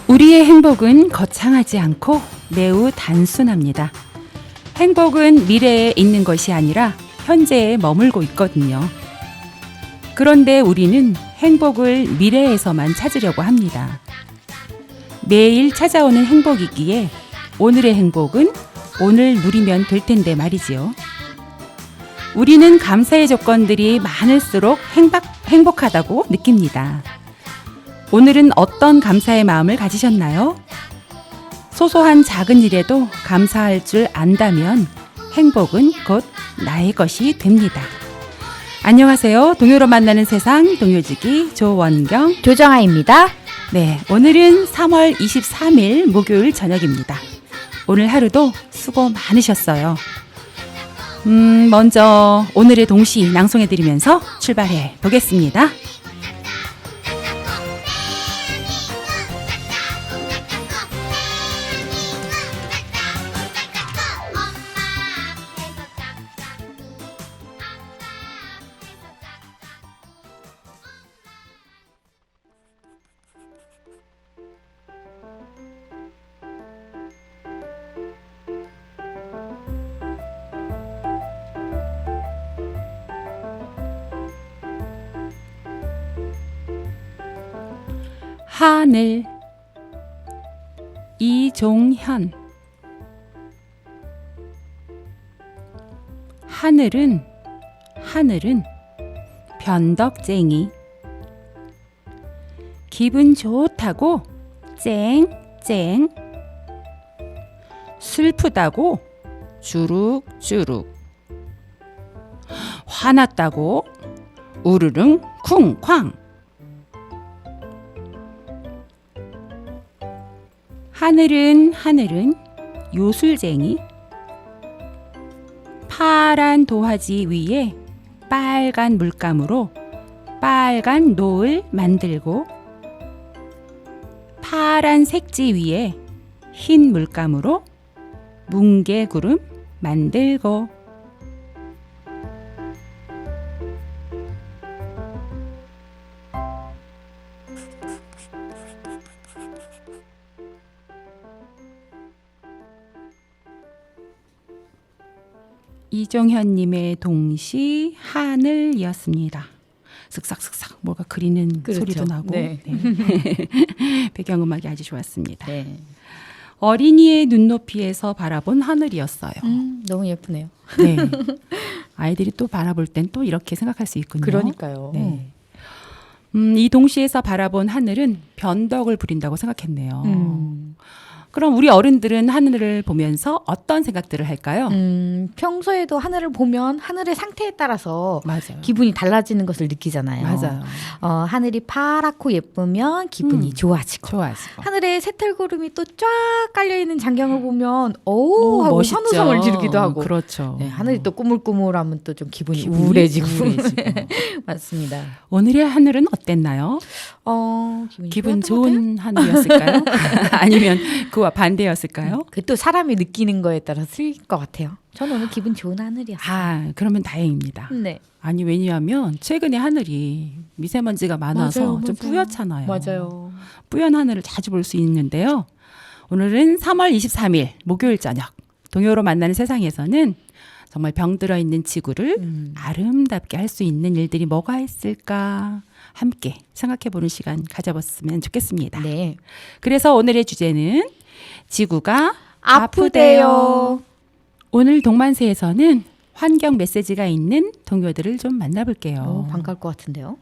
우리의 행복은 거창하지 않고 매우 단순합니다. 행복은 미래에 있는 것이 아니라 현재에 머물고 있거든요. 그런데 우리는 행복을 미래에서만 찾으려고 합니다. 매일 찾아오는 행복이기에 오늘의 행복은 오늘 누리면 될 텐데 말이지요. 우리는 감사의 조건들이 많을수록 행복하다고 느낍니다. 오늘은 어떤 감사의 마음을 가지셨나요? 소소한 작은 일에도 감사할 줄 안다면 행복은 곧 나의 것이 됩니다. 안녕하세요. 동요로 만나는 세상 동요지기 조원경 조정아입니다. 네, 오늘은 3월 23일 목요일 저녁입니다. 오늘 하루도 수고 많으셨어요. 먼저 오늘의 동시 낭송해드리면서 출발해 보겠습니다. 하늘 이종현 하늘은 변덕쟁이 기분 좋다고 쨍쨍 슬프다고 주룩주룩 화났다고 우르릉 쿵쾅 하늘은 요술쟁이 파란 도화지 위에 빨간 물감으로 빨간 노을 만들고 파란 색지 위에 흰 물감으로 뭉게구름 만들고 이종현님의 동시 하늘이었습니다. 슥싹슥싹 뭔가 그리는 그렇죠. 소리도 나고 네. 네. 배경음악이 아주 좋았습니다. 네. 어린이의 눈높이에서 바라본 하늘이었어요. 너무 예쁘네요. 네. 아이들이 또 바라볼 땐 또 이렇게 생각할 수 있군요. 그러니까요. 네. 이 동시에서 바라본 하늘은 변덕을 부린다고 생각했네요. 그럼 우리 어른들은 하늘을 보면서 어떤 생각들을 할까요? 평소에도 하늘을 보면 하늘의 상태에 따라서 맞아요. 기분이 달라지는 것을 느끼잖아요. 맞아요. 하늘이 파랗고 예쁘면 기분이 좋아지고 좋아지고. 하늘에 새털구름이 또 쫙 깔려있는 장경을 보면 오 하고 멋있죠. 환호성을 지르기도 하고 그렇죠. 네, 하늘이 또 꾸물꾸물하면 또 좀 기분이 기분이 우울해지고 맞습니다. 오늘의 하늘은 어땠나요? 기분 좋은 하늘이었을까요? 아니면 그와 반대였을까요? 그 또 사람이 느끼는 거에 따라 틀릴 것 같아요. 저는 오늘 기분 좋은 하늘이었어요. 아, 그러면 다행입니다. 네. 아니 왜냐하면 최근에 하늘이 미세먼지가 많아서 맞아요, 좀 맞아요. 뿌옇잖아요. 맞아요. 뿌연 하늘을 자주 볼 수 있는데요. 오늘은 3월 23일 목요일 저녁 동요로 만나는 세상에서는 정말 병들어 있는 지구를 아름답게 할 수 있는 일들이 뭐가 있을까 함께 생각해보는 시간 가져봤으면 좋겠습니다. 네. 그래서 오늘의 주제는 지구가 아프대요. 오늘 동만세에서는 환경 메시지가 있는 동요들을 좀 만나볼게요. 반가울 것 같은데요.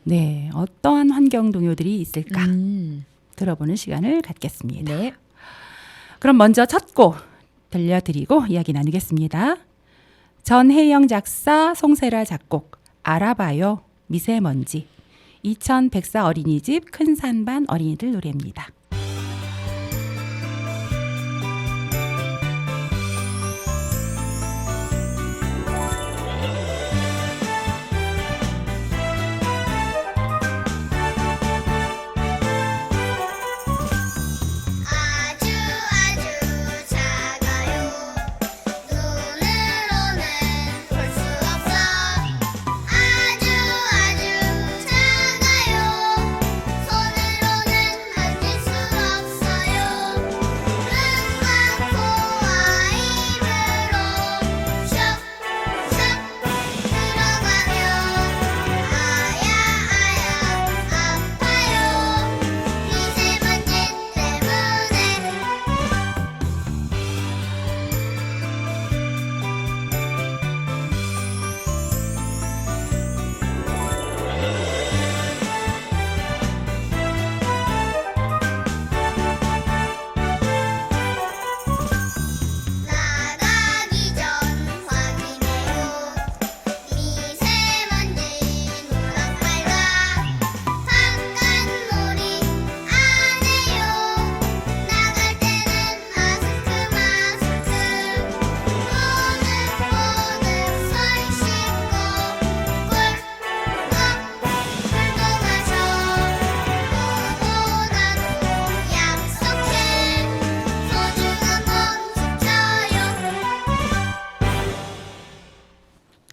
네, 어떠한 환경 동요들이 있을까 들어보는 시간을 갖겠습니다. 네. 그럼 먼저 첫 곡 들려드리고 이야기 나누겠습니다. 전혜영 작사, 송세라 작곡, 알아봐요, 미세먼지, 2104 어린이집 큰산반 어린이들 노래입니다. 눈으로는 볼 수 없어. 아주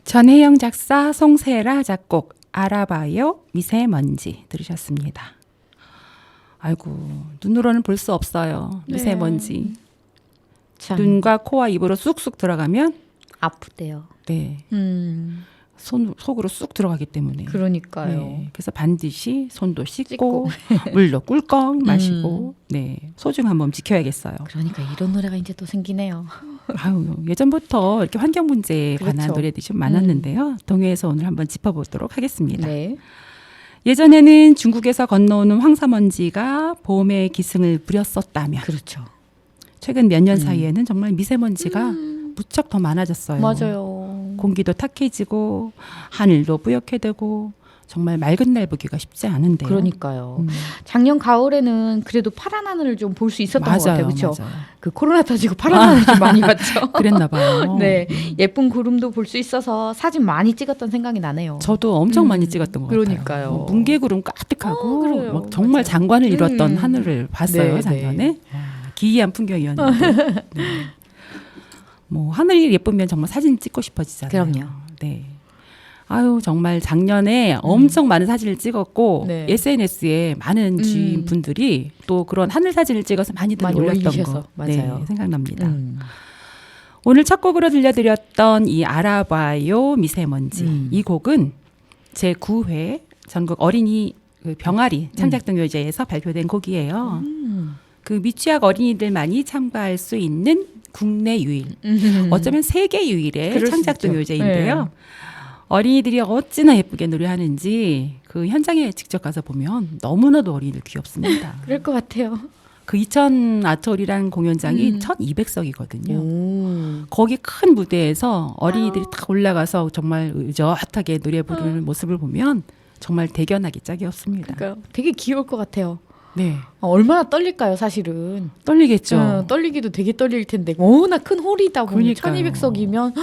전혜영 작사, 송세라 작곡, 알아봐요 미세먼지 들으셨습니다. 아이고, 눈으로는 볼 수 없어요. 미세먼지. 참 눈과 코와 입으로 쑥쑥 들어가면 아프대요. 네, 속으로 쑥 들어가기 때문에. 그러니까요. 네, 그래서 반드시 손도 씻고, 씻고. 물도 꿀꺽 마시고 네, 소중한 몸 지켜야겠어요. 그러니까 이런 노래가 이제 또 생기네요. 아유, 예전부터 이렇게 환경 문제에 관한 그렇죠. 노래들이 좀 많았는데요. 동요에서 오늘 한번 짚어보도록 하겠습니다. 네. 예전에는 중국에서 건너오는 황사먼지가 봄에 기승을 부렸었다면 그렇죠. 최근 몇 년 사이에는 정말 미세먼지가 무척 더 많아졌어요. 맞아요. 공기도 탁해지고 하늘도 뿌옇게 되고 정말 맑은 날 보기가 쉽지 않은데요. 그러니까요. 작년 가을에는 그래도 파란 하늘을 좀 볼 수 있었던 것 같아요. 그렇죠? 맞아요. 그 코로나 터지고 파란 하늘 좀 많이 봤죠. 그랬나 봐요. 네, 예쁜 구름도 볼 수 있어서 사진 많이 찍었던 생각이 나네요. 저도 엄청 많이 찍었던 것 그러니까요. 같아요. 뭉게구름 가득하고 그래요. 막 정말 맞아요. 장관을 이뤘던 하늘을 봤어요. 네, 작년에. 네. 기이한 풍경이었는데. 네. 뭐 하늘이 예쁘면 정말 사진 찍고 싶어지잖아요. 그럼요. 네. 아유, 정말 작년에 엄청 많은 사진을 찍었고 네. SNS에 많은 주인분들이 또 그런 하늘 사진을 찍어서 많이들 많이 올렸던 올리셔서. 거 맞아요. 네, 생각납니다. 오늘 첫 곡으로 들려드렸던 이 알아봐요 미세먼지 이 곡은 제9회 전국 어린이 그 병아리 창작동요제에서 발표된 곡이에요. 그 미취학 어린이들만이 참가할 수 있는 국내 유일, 어쩌면 세계 유일의 그럴 수 창작동요제인데요. 있죠. 네. 어린이들이 어찌나 예쁘게 노래하는지 그 현장에 직접 가서 보면 너무나도 어린이들 귀엽습니다. 그럴 것 같아요. 그 이천 아트홀이라는 공연장이 1200석이거든요. 오. 거기 큰 무대에서 어린이들이 딱 올라가서 정말 의젓하게 노래 부르는 모습을 보면 정말 대견하기 짝이 없습니다. 그러니까 되게 귀여울 것 같아요. 네, 얼마나 떨릴까요, 사실은. 떨리겠죠. 떨리기도 되게 떨릴 텐데 워낙 큰 홀이다 보니 그러니까요. 1200석이면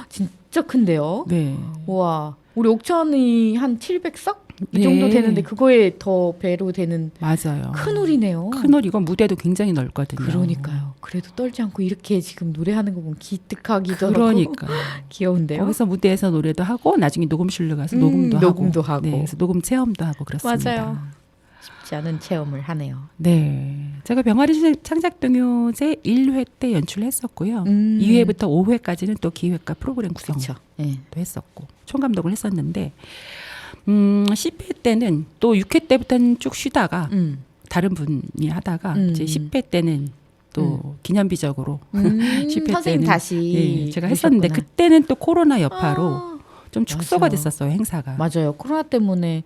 진짜 큰데요. 네, 우와. 우리 옥천이 한 700석? 이 네. 정도 되는데 그거에 더 배로 되는 맞아요. 큰 홀이네요. 큰 홀이고 무대도 굉장히 넓거든요. 그러니까요. 그래도 떨지 않고 이렇게 지금 노래하는 거 보면 기특하기도 하고 그러니까 귀여운데요. 거기서 무대에서 노래도 하고 나중에 녹음실로 가서 녹음도 하고. 네, 그래서 녹음 체험도 하고 그렇습니다. 맞아요. 쉽지 않은 체험을 하네요. 네, 제가 병아리 창작동요제 1회 때 연출을 했었고요. 2회부터 5회까지는 또 기획과 프로그램 구성도 그렇죠. 네. 했었고 총감독을 했었는데 10회 때는 또 6회 때부터는 쭉 쉬다가 다른 분이 하다가 이제 10회 때는 또 기념비적으로 10회 선생님 때는 다시 제가 했었는데 오셨구나. 그때는 또 코로나 여파로 좀 축소가 맞아요. 됐었어요, 행사가. 맞아요. 코로나 때문에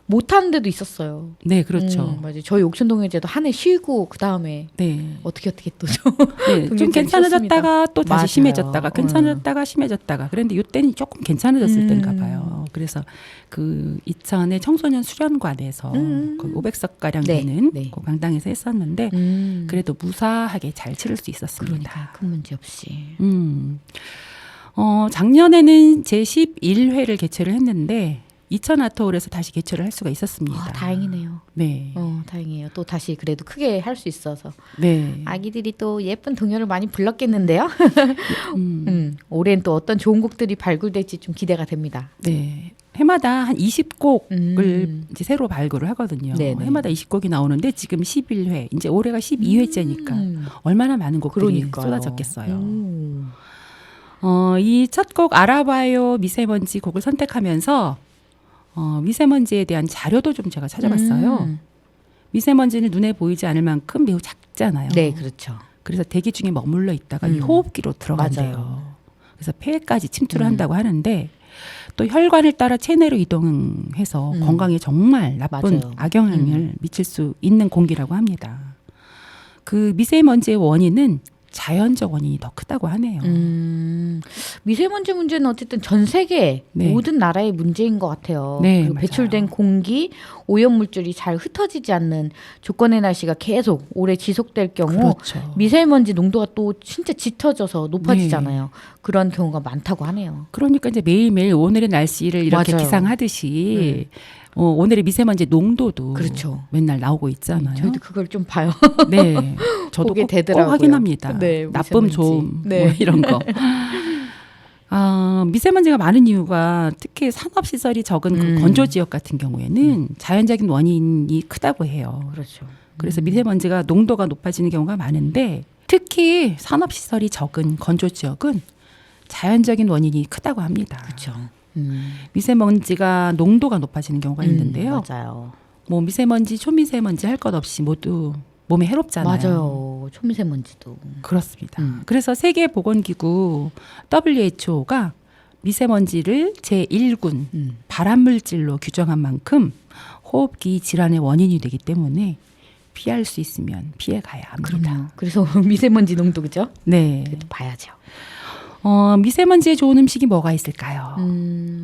못하는 데도 있었어요. 네, 그렇죠. 맞아요. 저희 옥천동요제도 한 해 쉬고 그 다음에 네. 어떻게 또 좀. 네, 좀 굉장히 괜찮아졌다가 또 다시 맞아요. 심해졌다가 괜찮아졌다가 심해졌다가 그런데 이때는 조금 괜찮아졌을 때인가 봐요. 그래서 그 이천의 청소년 수련관에서 거의 500석 가량 네, 되는 네. 그 강당에서 했었는데 그래도 무사하게 잘 치를 수 있었습니다. 그러니까 큰 문제 없이. 작년에는 제 11회를 개최를 했는데 이천 아트홀에서 다시 개최를 할 수가 있었습니다. 다행이네요. 네. 다행이에요. 또 다시 그래도 크게 할 수 있어서. 네. 아기들이 또 예쁜 동요를 많이 불렀겠는데요. 올해는 또 어떤 좋은 곡들이 발굴될지 좀 기대가 됩니다. 네. 해마다 한 20곡을 이제 새로 발굴을 하거든요. 네네. 해마다 20곡이 나오는데 지금 11회, 이제 올해가 12회째니까 얼마나 많은 곡들이 그러니까요. 쏟아졌겠어요. 이 첫 곡 알아봐요 미세먼지 곡을 선택하면서 미세먼지에 대한 자료도 좀 제가 찾아봤어요. 미세먼지는 눈에 보이지 않을 만큼 매우 작잖아요. 네, 그렇죠. 그래서 대기 중에 머물러 있다가 이 호흡기로 들어간대요. 맞아요. 그래서 폐까지 침투를 한다고 하는데 또 혈관을 따라 체내로 이동해서 건강에 정말 나쁜 맞아요. 악영향을 미칠 수 있는 공기라고 합니다. 그 미세먼지의 원인은 자연적 원인이 더 크다고 하네요. 미세먼지 문제는 어쨌든 전 세계 네. 모든 나라의 문제인 것 같아요. 네, 그리고 맞아요. 배출된 공기, 오염물질이 잘 흩어지지 않는 조건의 날씨가 계속 오래 지속될 경우 그렇죠. 미세먼지 농도가 또 진짜 짙어져서 높아지잖아요. 그런 경우가 많다고 하네요. 그러니까 이제 매일매일 오늘의 날씨를 이렇게 맞아요. 기상하듯이 오늘의 미세먼지 농도도 그렇죠. 맨날 나오고 있잖아요. 저희도 그걸 좀 봐요. 네, 저도 보게 꼭 되더라고요. 확인합니다. 네, 나쁨, 미세먼지. 좋음, 네. 뭐 이런 거. 미세먼지가 많은 이유가 특히 산업시설이 적은 그 건조 지역 같은 경우에는 자연적인 원인이 크다고 해요. 그렇죠. 그래서 미세먼지가 농도가 높아지는 경우가 많은데 특히 산업시설이 적은 건조 지역은 자연적인 원인이 크다고 합니다. 그렇죠. 미세먼지가 농도가 높아지는 경우가 있는데요. 맞아요. 뭐 미세먼지, 초미세먼지 할 것 없이 모두 몸에 해롭잖아요. 맞아요. 초미세먼지도. 그렇습니다. 그래서 세계보건기구 WHO가 미세먼지를 제1군 발암물질로 규정한 만큼 호흡기 질환의 원인이 되기 때문에 피할 수 있으면 피해 가야 합니다. 그럼요. 그래서 미세먼지 농도 그죠? 네. 그래도 봐야죠. 미세먼지에 좋은 음식이 뭐가 있을까요?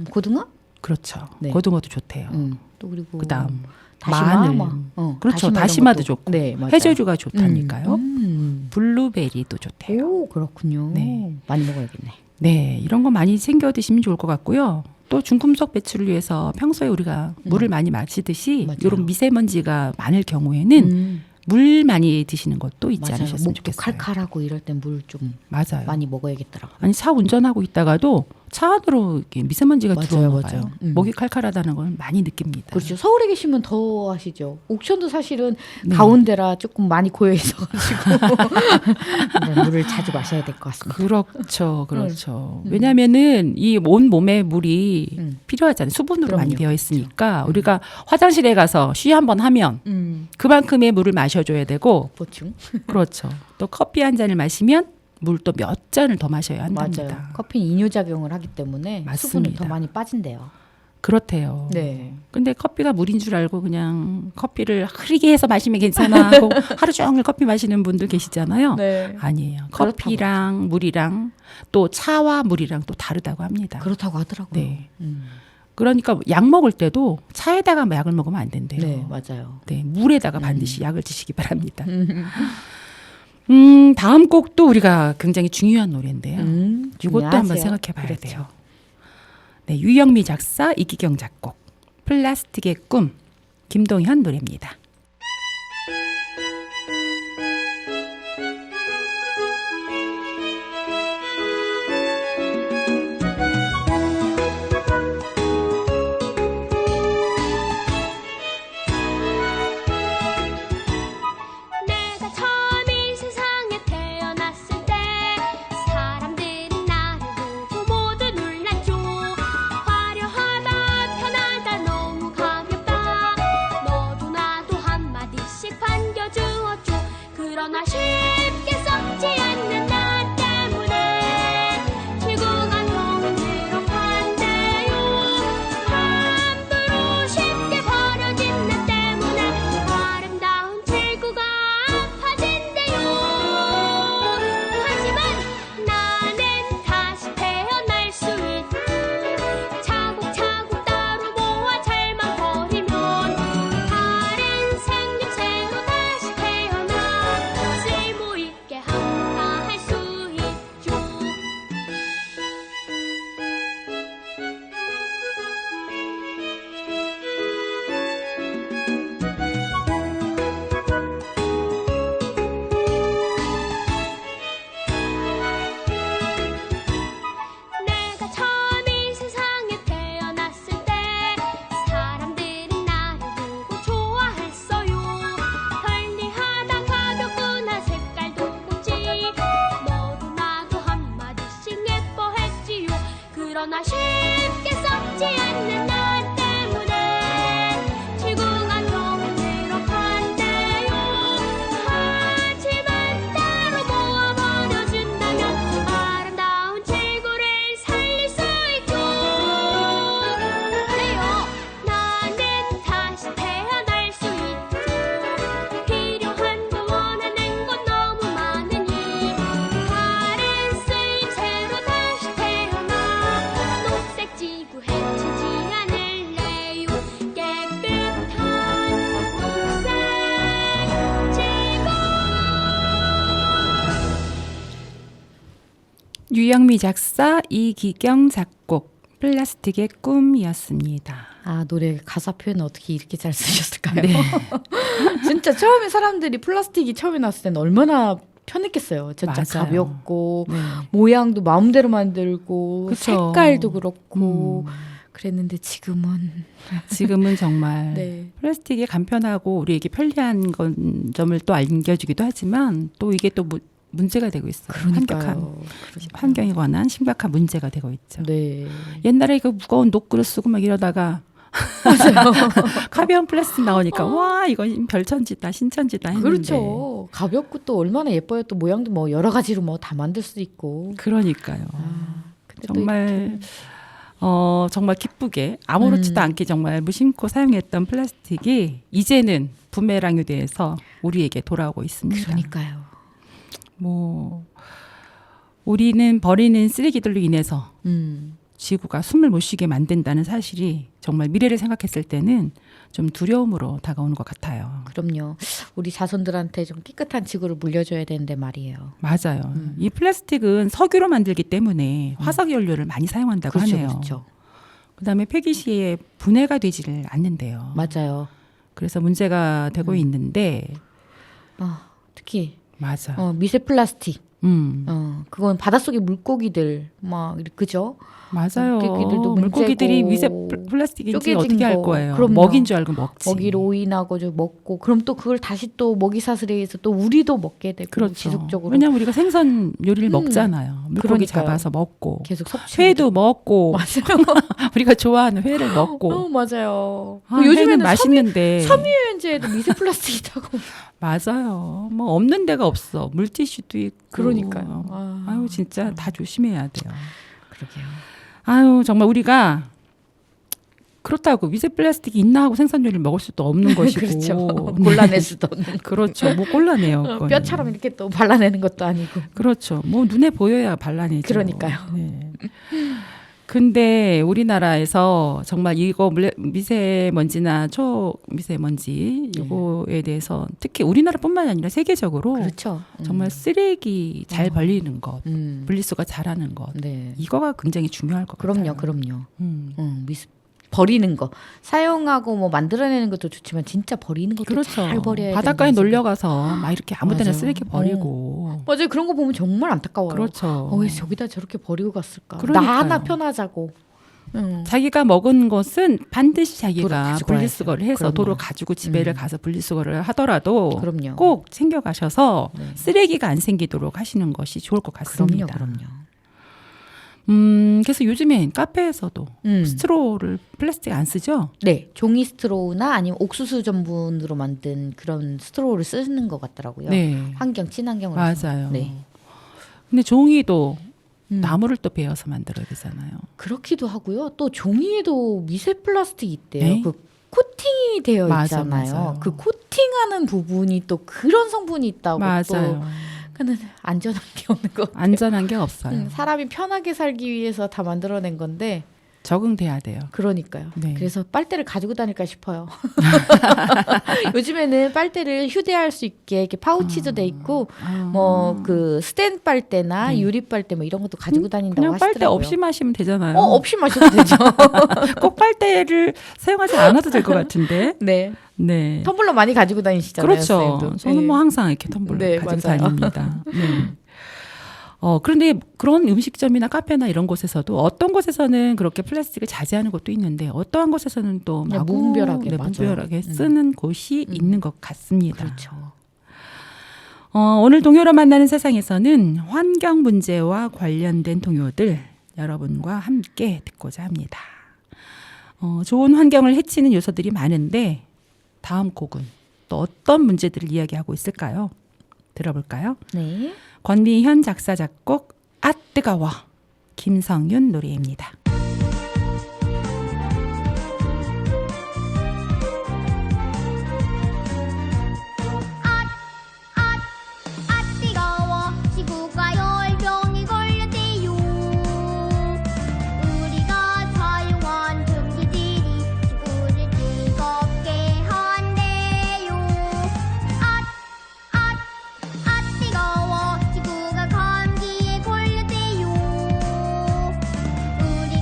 고등어? 그렇죠. 네. 고등어도 좋대요. 또 그리고 그다음 다시마, 마늘. 다시마 그렇죠. 이런 다시마도 것도. 좋고 네, 맞아요. 해조류가 좋다니까요. 음. 블루베리도 좋대요. 오, 그렇군요. 네. 많이 먹어야겠네. 네, 이런 거 많이 챙겨 드시면 좋을 것 같고요. 또 중금속 배출을 위해서 평소에 우리가 물을 많이 마시듯이 맞아요. 이런 미세먼지가 많을 경우에는 물 많이 드시는 것도 잊지 맞아요. 않으셨으면 목도 좋겠어요. 칼칼하고 이럴 땐 물 좀 맞아요. 많이 먹어야겠더라고요. 아니 차 운전하고 있다가도 차 안으로 이렇게 미세먼지가 맞아요, 들어오나 맞아요. 봐요. 목이 칼칼하다는 걸 많이 느낍니다. 그렇죠. 서울에 계시면 더 하시죠. 옥천도 사실은 네. 가운데라 조금 많이 고여 있어가지고 네, 물을 자주 마셔야 될 것 같습니다. 그렇죠, 그렇죠. 왜냐하면은 이 온 몸에 물이 필요하잖아요. 수분으로 많이 그럼요. 되어 있으니까 우리가 화장실에 가서 쉬 한번 하면 그만큼의 물을 마셔줘야 되고, 보충. 그렇죠. 또 커피 한 잔을 마시면 물 또 몇 잔을 더 마셔야 한답니다. 맞아요. 커피는 이뇨작용을 하기 때문에 맞습니다. 수분이 더 많이 빠진대요. 그렇대요. 네. 근데 커피가 물인 줄 알고 그냥 커피를 흐리게 해서 마시면 괜찮아 하고 하루 종일 커피 마시는 분들 계시잖아요. 네. 아니에요. 그렇다고 커피랑 물이랑 또 차와 물이랑 또 다르다고 합니다. 그렇다고 하더라고요. 네. 그러니까 약 먹을 때도 차에다가 약을 먹으면 안 된대요. 네, 맞아요. 네, 물에다가 반드시 약을 드시기 바랍니다. 다음 곡도 우리가 굉장히 중요한 노래인데요. 이것도 한번 중요하죠. 생각해 봐야 그렇죠. 돼요. 네, 유영미 작사, 이기경 작곡, 플라스틱의 꿈, 김동현 노래입니다. 내가 처음 이 세상에 태어났을 때 사람들은 나를 보고 모두 놀랐죠. 화려하다, 편하다, 너무 가볍다. 너도 나도 한마디씩 반겨주었죠. 그러나 쉽게 썩지 않는 나 때문에 지구가 너무 비록한데요. 함부로 쉽게 버려진 나 때문에 아름다운 지구가 아파진대요. 하지만 나는 다시 태어날 수 있지. 차곡차곡 따로 모아 잘만 버리면 다른 생김새로 다시 태어나 쓸모있게 한다 할 수 있죠. 내가 처음 이 세상에 태어났을 때 사람들은 나를 보고 좋아했어요. 편리하다, 가볍구나, 색깔도 곱지. 너도 나도 한마디씩 예뻐했지요. 그러나 쉽게 썩지 않는 나 때문에 지구가 너무 비록한데요. 하지만 따로 모아버려준다면 아름다운 지구를 살릴 수 있죠. 그래요, 나는 다시 태어날 수 있죠. 필요한 거 원하는 건 너무 많으니 다른 쓰임새로 다시 태어나 녹색 지구 해치지 않을래요. 깨끗한 녹색 지구. 유영미 작사, 이기경 작곡, 플라스틱의 꿈이었습니다. 아, 노래 가사 표현 어떻게 이렇게 잘 쓰셨을까요? 네. 진짜 처음에 사람들이 플라스틱이 처음에 나왔을 때는 얼마나 편했겠어요. 진짜 맞아요. 가볍고 네. 모양도 마음대로 만들고 그쵸. 색깔도 그렇고 그랬는데 지금은 정말 네. 플라스틱이 간편하고 우리에게 편리한 점을 또 안겨주기도 하지만 또 이게 또 문제가 되고 있어요. 그러니까요. 환경에 관한 심각한 문제가 되고 있죠. 네. 옛날에 그 무거운 녹그릇 쓰고 막 이러다가 가벼운 플라스틱 나오니까 와 이건 별천지다 신천지다 했는데 그렇죠. 가볍고 또 얼마나 예뻐요. 또 모양도 뭐 여러 가지로 뭐 다 만들 수 있고. 그러니까요. 근데 또 정말 정말 기쁘게 아무렇지도 않게 정말 무심코 사용했던 플라스틱이 이제는 부메랑이 돼서 우리에게 돌아오고 있습니다. 그러니까요. 뭐 우리는 버리는 쓰레기들로 인해서 지구가 숨을 못 쉬게 만든다는 사실이 정말 미래를 생각했을 때는 좀 두려움으로 다가오는 것 같아요. 그럼요. 우리 자손들한테 좀 깨끗한 지구를 물려줘야 되는데 말이에요. 맞아요. 이 플라스틱은 석유로 만들기 때문에 화석 연료를 많이 사용한다고 그렇죠, 하네요. 그렇죠. 그다음에 폐기 시에 분해가 되지를 않는데요. 맞아요. 그래서 문제가 되고 있는데 특히 맞아. 미세 플라스틱. 그건 바닷속의 물고기들 막 그죠? 맞아요. 물고기들도 물고기들이 미세 문제고, 플라스틱인지 쪼개진 어떻게 할 거. 거예요? 그럼요. 먹인 줄 알고 먹지. 먹이를 오인하고 좀 먹고 그럼 또 그걸 다시 또 먹이 사슬에 의해서 또 우리도 먹게 되고 그렇죠. 지속적으로 왜냐하면 우리가 생선 요리를 먹잖아요. 물고기 그러니까요. 잡아서 먹고 계속 섭취. 회도 먹고 맞아요. 우리가 좋아하는 회를 먹고 맞아요. 아, 요즘에는 회는 맛있는데 섬유유연제에도 미세 플라스틱 있다고. 맞아요. 뭐 없는 데가 없어. 물티슈도 있고. 그러니까요. 아유 진짜 다 조심해야 돼요. 그러게요. 아유 정말 우리가 그렇다고 미세 플라스틱이 있나 하고 생선 요리를 먹을 수도 없는 것이고 그렇죠. 골라낼 수도 없는. 그렇죠. 뭐 골라내요. 그거는. 뼈처럼 이렇게 또 발라내는 것도 아니고. 그렇죠. 뭐 눈에 보여야 발라내죠. 그러니까요. 네. 근데 우리나라에서 정말 이거 미세먼지나 초미세먼지 이거에 대해서 특히 우리나라뿐만 아니라 세계적으로 그렇죠. 정말 쓰레기 잘 벌리는 것, 음. 분리수거 잘하는 것 네. 이거가 굉장히 중요할 것 같아요. 그럼요. 버리는 거 사용하고 뭐 만들어내는 것도 좋지만 진짜 버리는 것도 그렇죠. 잘 버려야 바닷가에 된다는 놀려가서 막 이렇게 아무데나 맞아. 쓰레기 버리고. 맞아요. 그런 거 보면 정말 안타까워요. 그렇죠. 왜 저기다 저렇게 버리고 갔을까? 그러니까요. 나 하나 편하자고. 자기가 먹은 것은 반드시 자기가 가지고 분리수거를 해서 그럼요. 도로 가지고 집에를 가서 분리수거를 하더라도 그럼요. 꼭 챙겨가셔서 네. 쓰레기가 안 생기도록 하시는 것이 좋을 것 같습니다. 그럼요. 그래서 요즘엔 카페에서도 스트로를 플라스틱 안 쓰죠? 네, 종이 스트로우나 아니면 옥수수 전분으로 만든 그런 스트로우를 쓰는 것 같더라고요. 네. 환경 친환경으로. 맞아요. 네. 근데 종이도 나무를 또 베어서 만들어야 되잖아요. 그렇기도 하고요. 또 종이에도 미세 플라스틱이 있대요. 네? 그 코팅이 되어 맞아, 있잖아요. 맞아요. 그 코팅하는 부분이 또 그런 성분이 있다고 맞아요. 또 그는 안전한 게 없는 것 같아요. 안전한 게 없어요. 사람이 편하게 살기 위해서 다 만들어낸 건데 적응돼야 돼요. 그러니까요. 네. 그래서 빨대를 가지고 다닐까 싶어요. 요즘에는 빨대를 휴대할 수 있게 이렇게 파우치도 돼 있고 뭐 그 스텐 빨대나 유리 빨대 뭐 이런 것도 가지고 다닌다고 그냥 하시더라고요. 빨대 없이 마시면 되잖아요. 없이 마셔도 되죠. 꼭 빨대를 사용하지 않아도 될 것 같은데. 네. 네. 텀블러 많이 가지고 다니시잖아요. 그렇죠. 선생님도. 저는 네. 뭐 항상 이렇게 텀블러 네, 가지고 맞아요. 다닙니다. 네. 그런데 그런 음식점이나 카페나 이런 곳에서도 어떤 곳에서는 그렇게 플라스틱을 자제하는 곳도 있는데 어떠한 곳에서는 또 그냥 마구 무분별하게, 무분별하게 쓰는 곳이 있는 것 같습니다. 그렇죠. 오늘 동요로 만나는 세상에서는 환경 문제와 관련된 동요들 여러분과 함께 듣고자 합니다. 좋은 환경을 해치는 요소들이 많은데 다음 곡은 또 어떤 문제들을 이야기하고 있을까요? 들어볼까요? 네. 권미현 작사 작곡 아 뜨거워 김성윤 노래입니다. 아 뜨거워 지구가 열병에 걸렸대요. 우리가 사용한 전기들이 지구를 뜨겁게 한대요. 아 뜨거워 지구가 감기에 걸렸대요. 우리가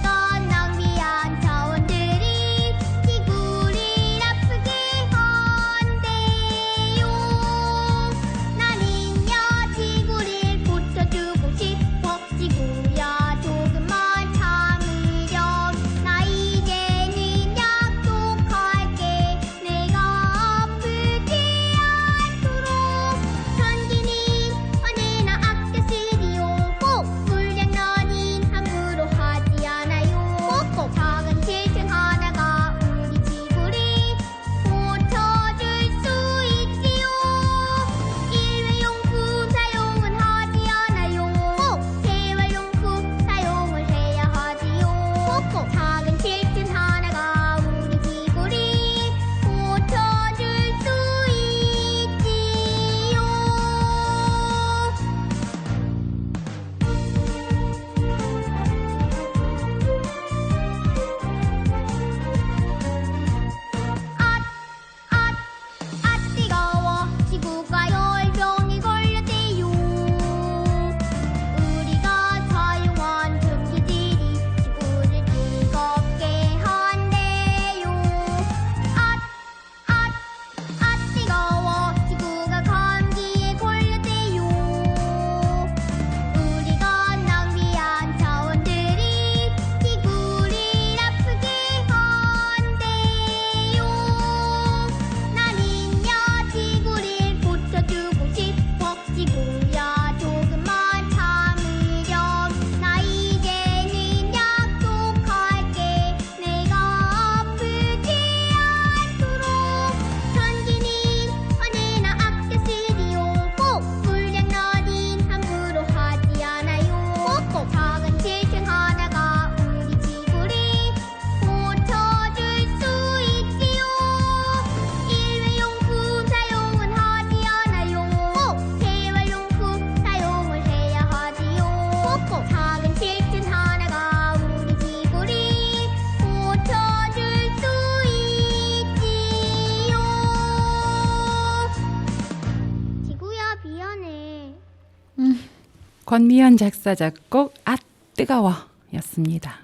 권미연 작사 작곡 아 뜨거워였습니다.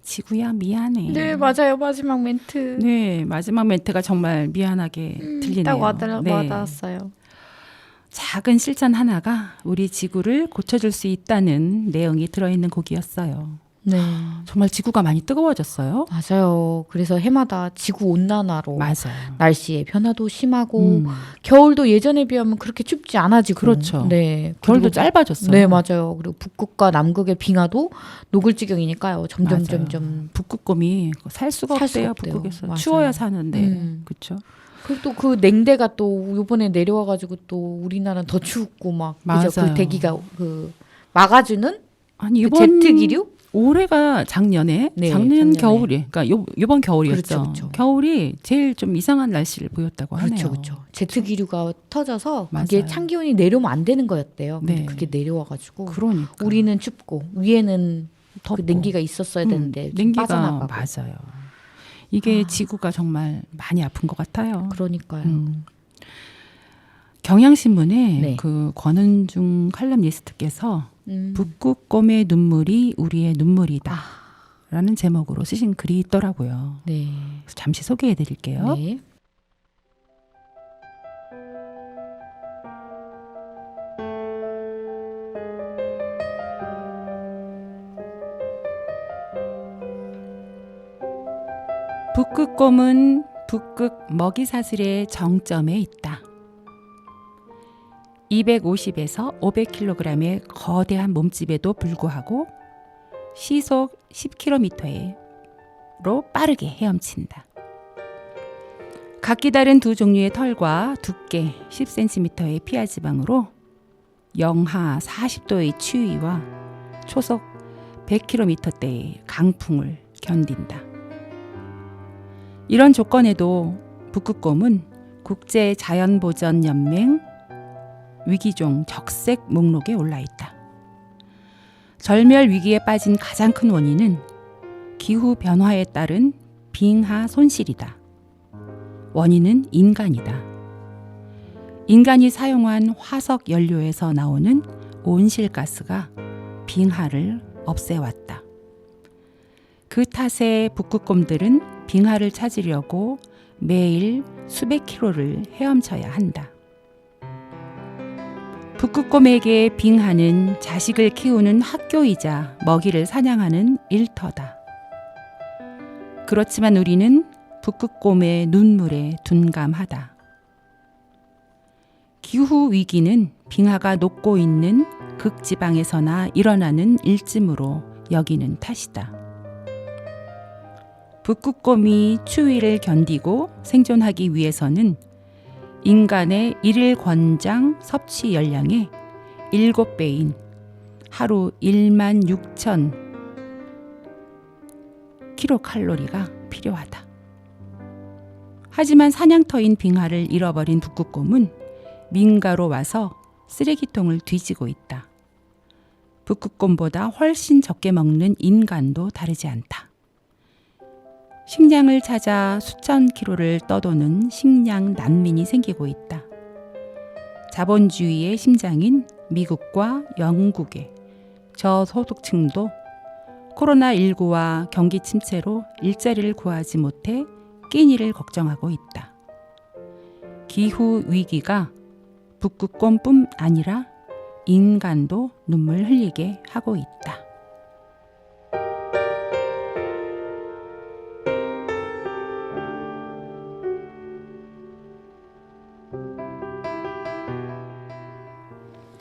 지구야 미안해. 네, 맞아요. 마지막 멘트. 네, 마지막 멘트가 정말 미안하게 들리네요. 딱 네. 와닿았어요. 작은 실천 하나가 우리 지구를 고쳐줄 수 있다는 내용이 들어있는 곡이었어요. 네, 정말 지구가 많이 뜨거워졌어요. 맞아요. 그래서 해마다 지구 온난화로 맞아요. 날씨의 변화도 심하고 겨울도 예전에 비하면 그렇게 춥지 않아지고 그렇죠. 네, 겨울도 그리고 짧아졌어요. 네, 맞아요. 그리고 북극과 남극의 빙하도 녹을 지경이니까요. 맞아요. 점점 북극곰이 살 수가 살 수가 없대요. 없대요. 북극에서 맞아요. 추워야 사는데 그렇죠. 그리고 또 그 냉대가 또 요번에 내려와가지고 또 우리나라는 더 춥고 막 그죠? 맞아요. 그 대기가 그 막아주는 아니 그 이번 제트 기류? 올해가 작년에 네, 작년 작년에. 겨울이 그러니까 요번 겨울이었죠. 그렇죠, 그렇죠. 겨울이 제일 좀 이상한 날씨를 보였다고 하네요. 그렇죠, 그렇죠. 제트 기류가 터져서 맞아요. 그게 찬 기온이 내려오면 안 되는 거였대요. 근데 네. 그게 내려와가지고 그러니까 우리는 춥고 위에는 덥고. 그 냉기가 있었어야 되는데 좀 냉기가 빠져나가고. 맞아요. 이게 지구가 정말 많이 아픈 것 같아요. 그러니까요. 경향신문에 네. 그 권은중 칼럼니스트께서 음. 북극곰의 눈물이 우리의 눈물이다 라는 제목으로 쓰신 글이 있더라고요. 네. 그래서 잠시 소개해 드릴게요. 네. 북극곰은 북극 먹이사슬의 정점에 있다. 250에서 500kg의 거대한 몸집에도 불구하고 시속 10km로 빠르게 헤엄친다. 각기 다른 두 종류의 털과 두께 10cm의 피하 지방으로 영하 40도의 추위와 초속 100km대의 강풍을 견딘다. 이런 조건에도 북극곰은 국제자연보전연맹 위기종 적색 목록에 올라있다. 절멸 위기에 빠진 가장 큰 원인은 기후 변화에 따른 빙하 손실이다. 원인은 인간이다. 인간이 사용한 화석 연료에서 나오는 온실가스가 빙하를 없애왔다. 그 탓에 북극곰들은 빙하를 찾으려고 매일 수백 킬로를 헤엄쳐야 한다. 북극곰에게 빙하는 자식을 키우는 학교이자 먹이를 사냥하는 일터다. 그렇지만 우리는 북극곰의 눈물에 둔감하다. 기후 위기는 빙하가 녹고 있는 극지방에서나 일어나는 일짐으로 여기는 탓이다. 북극곰이 추위를 견디고 생존하기 위해서는 인간의 일일 권장 섭취 열량의 7배인 하루 16,000 킬로칼로리가 필요하다. 하지만 사냥터인 빙하를 잃어버린 북극곰은 민가로 와서 쓰레기통을 뒤지고 있다. 북극곰보다 훨씬 적게 먹는 인간도 다르지 않다. 식량을 찾아 수천 킬로를 떠도는 식량 난민이 생기고 있다. 자본주의의 심장인 미국과 영국의 저소득층도 코로나19와 경기 침체로 일자리를 구하지 못해 끼니를 걱정하고 있다. 기후 위기가 북극곰뿐 아니라 인간도 눈물 흘리게 하고 있다.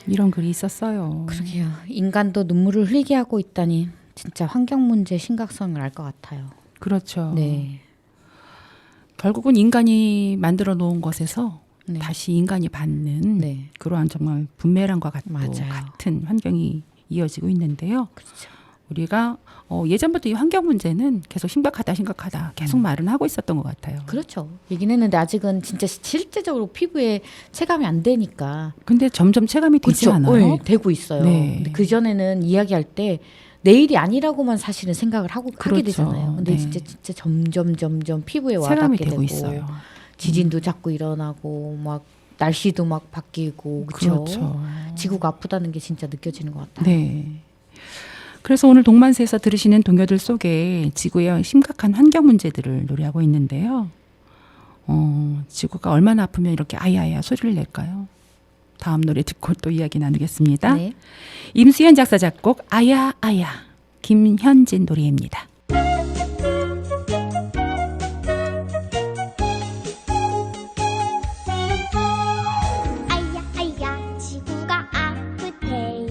이런 글이 있었어요. 그러게요. 인간도 눈물을 흘리게 하고 있다니 진짜 환경 문제 심각성을 알 것 같아요. 그렇죠. 네. 결국은 인간이 만들어 놓은 것에서 네. 다시 인간이 받는 네. 그러한 정말 분매랑과 맞아요. 같은 환경이 이어지고 있는데요. 그렇죠. 우리가 예전부터 이 환경 문제는 계속 심각하다 계속 말은 하고 있었던 것 같아요. 그렇죠. 얘기는 했는데 아직은 진짜 실제적으로 피부에 체감이 안 되니까. 근데 점점 체감이 되지 그렇죠. 않아요? 네, 되고 있어요. 네. 근데 그전에는 이야기할 때 내일이 아니라고만 사실은 생각을 하게 그렇죠. 되잖아요. 근데 네. 진짜 점점 피부에 체감이 와닿게 되고 되고 있어요. 지진도 자꾸 일어나고 막 날씨도 막 바뀌고 그렇죠. 그렇죠. 지구가 아프다는 게 진짜 느껴지는 것 같아요. 네. 그래서 오늘 동만세에서 들으시는 동요들 속에 지구의 심각한 환경 문제들을 노래하고 있는데요. 지구가 얼마나 아프면 이렇게 아야아야 소리를 낼까요? 다음 노래 듣고 또 이야기 나누겠습니다. 네. 임수연 작사 작곡 아야아야 김현진 노래입니다. 아야 아야 지구가 아프대요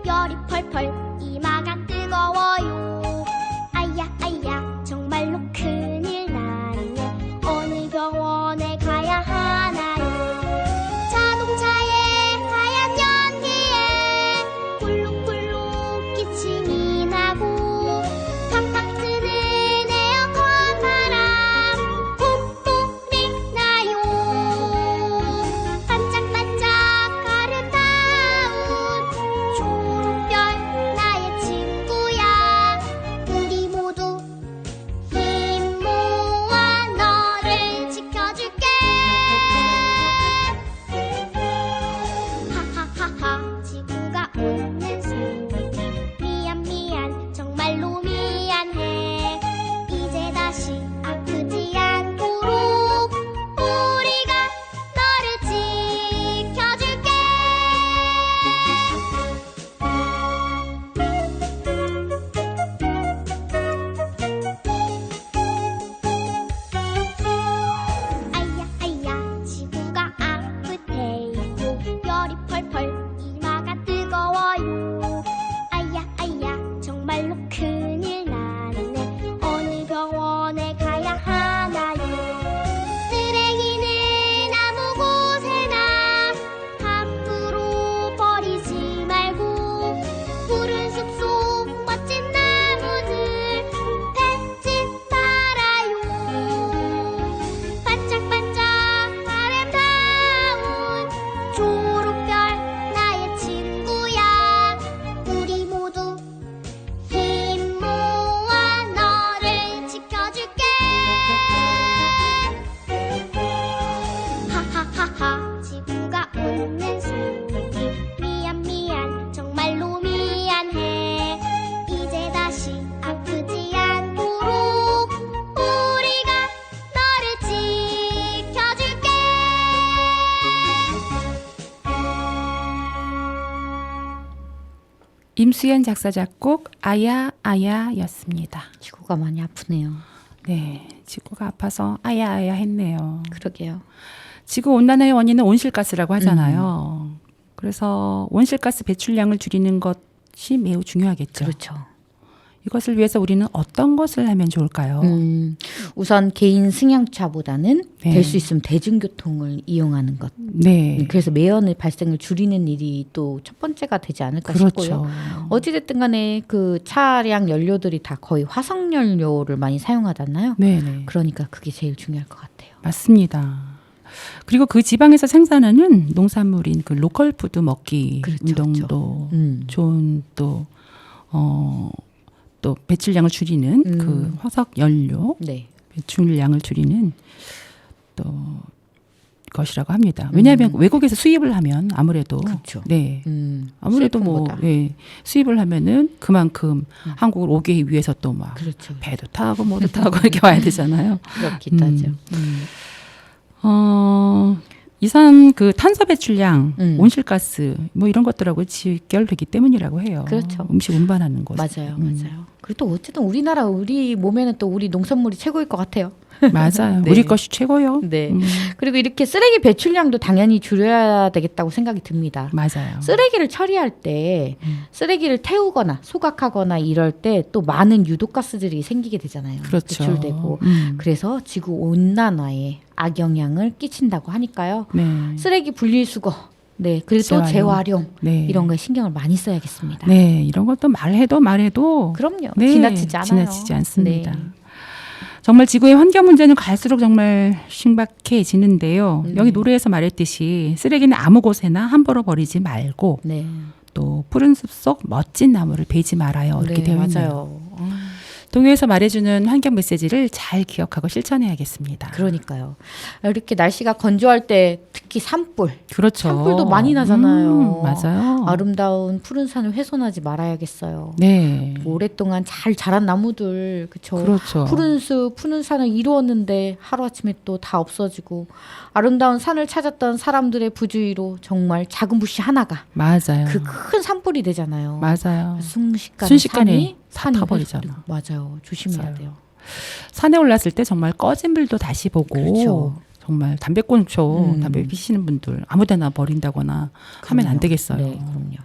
열이 펄펄 이마가 뜨거워요 아야 아야 정말로 큰일 났네 어느 병원에 가야 하나요 자동차에 하얀 연기에 꿀룩꿀룩 기침이 나고 팡팡 트는 에어컨 바람 콧물이 나요 반짝반짝 아름다운 초록별 나의 친구야 우리 모두 힘 모아 너를 지켜줄게 하하하하 지구가 웃는 소리 미안 미안 정말로 미안해 이제 다시 아프지 않도록 우리가 너를 지켜줄게 아야 아야 지구가 아프대요 열이 펄펄 이마가 뜨거워요 아야 아야 정말로 큰일 났네 어느 병원에 가야 하나요 쓰레기는 아무 곳에나 함부로 버리지 말고 푸른 숲속 멋진 나무들 뱉지 말아요 반짝반짝 아름다운 초록별 나의 친구야 우리 모두 힘 모아 너를 지켜줄게 하하하하 지구가 웃는 소리 미안 미안 정말로 미안해 이제 다시 아프지 않도록 우리가 너를 지켜줄게 임수연 작사 작곡 아야아야였습니다. 지구가 많이 아프네요. 네, 지구가 아파서 아야아야 했네요. 그러게요. 지구 온난화의 원인은 온실가스라고 하잖아요. 그래서 온실가스 배출량을 줄이는 것이 매우 중요하겠죠. 그렇죠. 이것을 위해서 우리는 어떤 것을 하면 좋을까요? 우선 개인 승용차보다는 네. 될 수 있으면 대중교통을 이용하는 것. 네, 그래서 매연의 발생을 줄이는 일이 또 첫 번째가 되지 않을까 그렇죠. 싶고요. 어찌됐든 간에 그 차량 연료들이 다 거의 화석 연료를 많이 사용하잖아요. 네, 그러니까 그게 제일 중요할 것 같아요. 맞습니다. 그리고 그 지방에서 생산하는 농산물인 그 로컬 푸드 먹기 그렇죠, 운동도 음. 좋은 또 배출량을 줄이는 그 화석 연료 네. 배출량을 줄이는 또 것이라고 합니다. 왜냐하면 외국에서 수입을 하면 아무래도 그렇죠. 네 아무래도 뭐 수입품보다. 예, 수입을 하면은 그만큼 한국을 오기 위해서 또 막 그렇죠. 배도 타고 뭐도 타고 이렇게 와야 되잖아요. 그렇기도 하죠. 이상 그 탄소 배출량, 음. 온실가스 뭐 이런 것들하고 직결되기 때문이라고 해요. 그렇죠. 음식 운반하는 것. 맞아요. 맞아요. 그리고 또 어쨌든 우리나라 우리 몸에는 또 우리 농산물이 최고일 것 같아요. 맞아요. 네. 우리 것이 최고요. 네. 그리고 이렇게 쓰레기 배출량도 당연히 줄여야 되겠다고 생각이 듭니다. 맞아요. 쓰레기를 처리할 때 쓰레기를 태우거나 소각하거나 이럴 때 또 많은 유독가스들이 생기게 되잖아요. 그렇죠. 배출되고. 그래서 지구 온난화에 악영향을 끼친다고 하니까요. 네. 쓰레기 분리수거, 네, 그리고 또 재활용 네. 이런 거에 신경을 많이 써야겠습니다. 네, 이런 것도 말해도 그럼요. 네, 지나치지 않아요. 지나치지 않습니다. 네. 정말 지구의 환경 문제는 갈수록 정말 심각해지는데요. 여기 노래에서 말했듯이 쓰레기는 아무 곳에나 함부로 버리지 말고 네. 또 푸른 숲 속 멋진 나무를 베지 말아요. 이렇게 네, 되어 있네요. 맞아요. 동요에서 말해주는 환경 메시지를 잘 기억하고 실천해야겠습니다. 그러니까요. 이렇게 날씨가 건조할 때 특히 산불. 그렇죠. 산불도 많이 나잖아요. 맞아요. 아름다운 푸른 산을 훼손하지 말아야겠어요. 네. 오랫동안 잘 자란 나무들, 그쵸? 그렇죠. 푸른 숲, 푸른 산을 이루었는데 하루아침에 또 다 없어지고 아름다운 산을 찾았던 사람들의 부주의로 정말 작은 불씨 하나가 맞아요. 그 큰 산불이 되잖아요. 맞아요. 순식간에 다 타버리잖아. 맞아요. 조심해야 맞아요. 돼요. 산에 올랐을 때 정말 꺼진 불도 다시 보고 그렇죠. 정말 담배꽁초, 담배 피시는 분들 아무데나 버린다거나 하면 안 되겠어요. 네, 그럼요.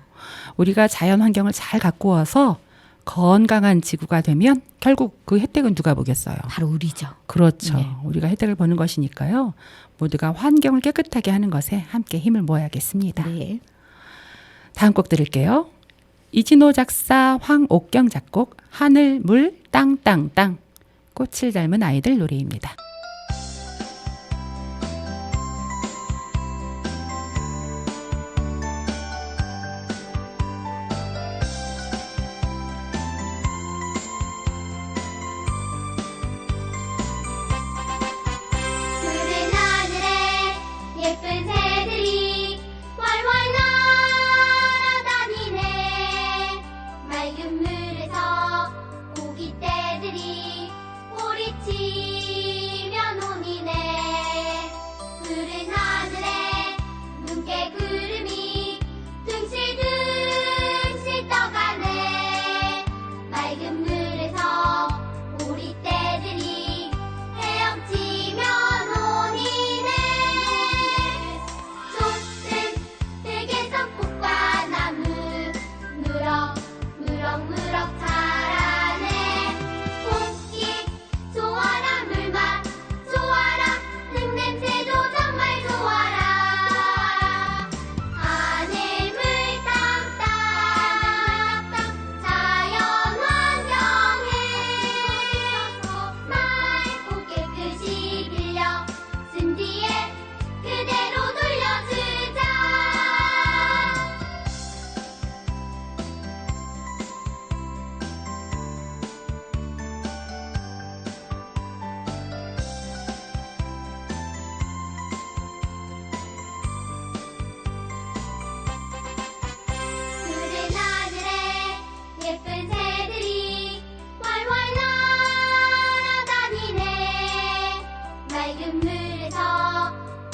우리가 자연 환경을 잘 갖고 와서 건강한 지구가 되면 결국 그 혜택은 누가 보겠어요? 바로 우리죠. 그렇죠. 네. 우리가 혜택을 보는 것이니까요. 모두가 환경을 깨끗하게 하는 것에 함께 힘을 모아야겠습니다. 네. 다음 곡 들을게요. 이진호 작사, 황옥경 작곡, 하늘, 물, 땅, 땅, 땅. 꽃을 닮은 아이들 노래입니다. 푸른 하늘에 예쁜 새들이 활활 날아다니네. 맑은 물에서 고깃대들이 꼬리치며 노니네. 푸른 하늘에 눈께 구름이 둥실둥실 떠가네. 맑은 물에서 오리떼들이 헤엄치며 노니네. 좁은 흙에서 꽃과 나무 무럭무럭 자라네. 공기 좋아라, 물맛 좋아라, 흙냄새도 정말 좋아라. 하늘 물 땅 땅 자연 환경에 맑고 깨끗이 빌려 쓴 뒤에 그대로 돌려주자. 푸른 하늘에 예쁜 새들이 활활 날아다니네. 맑은 물에서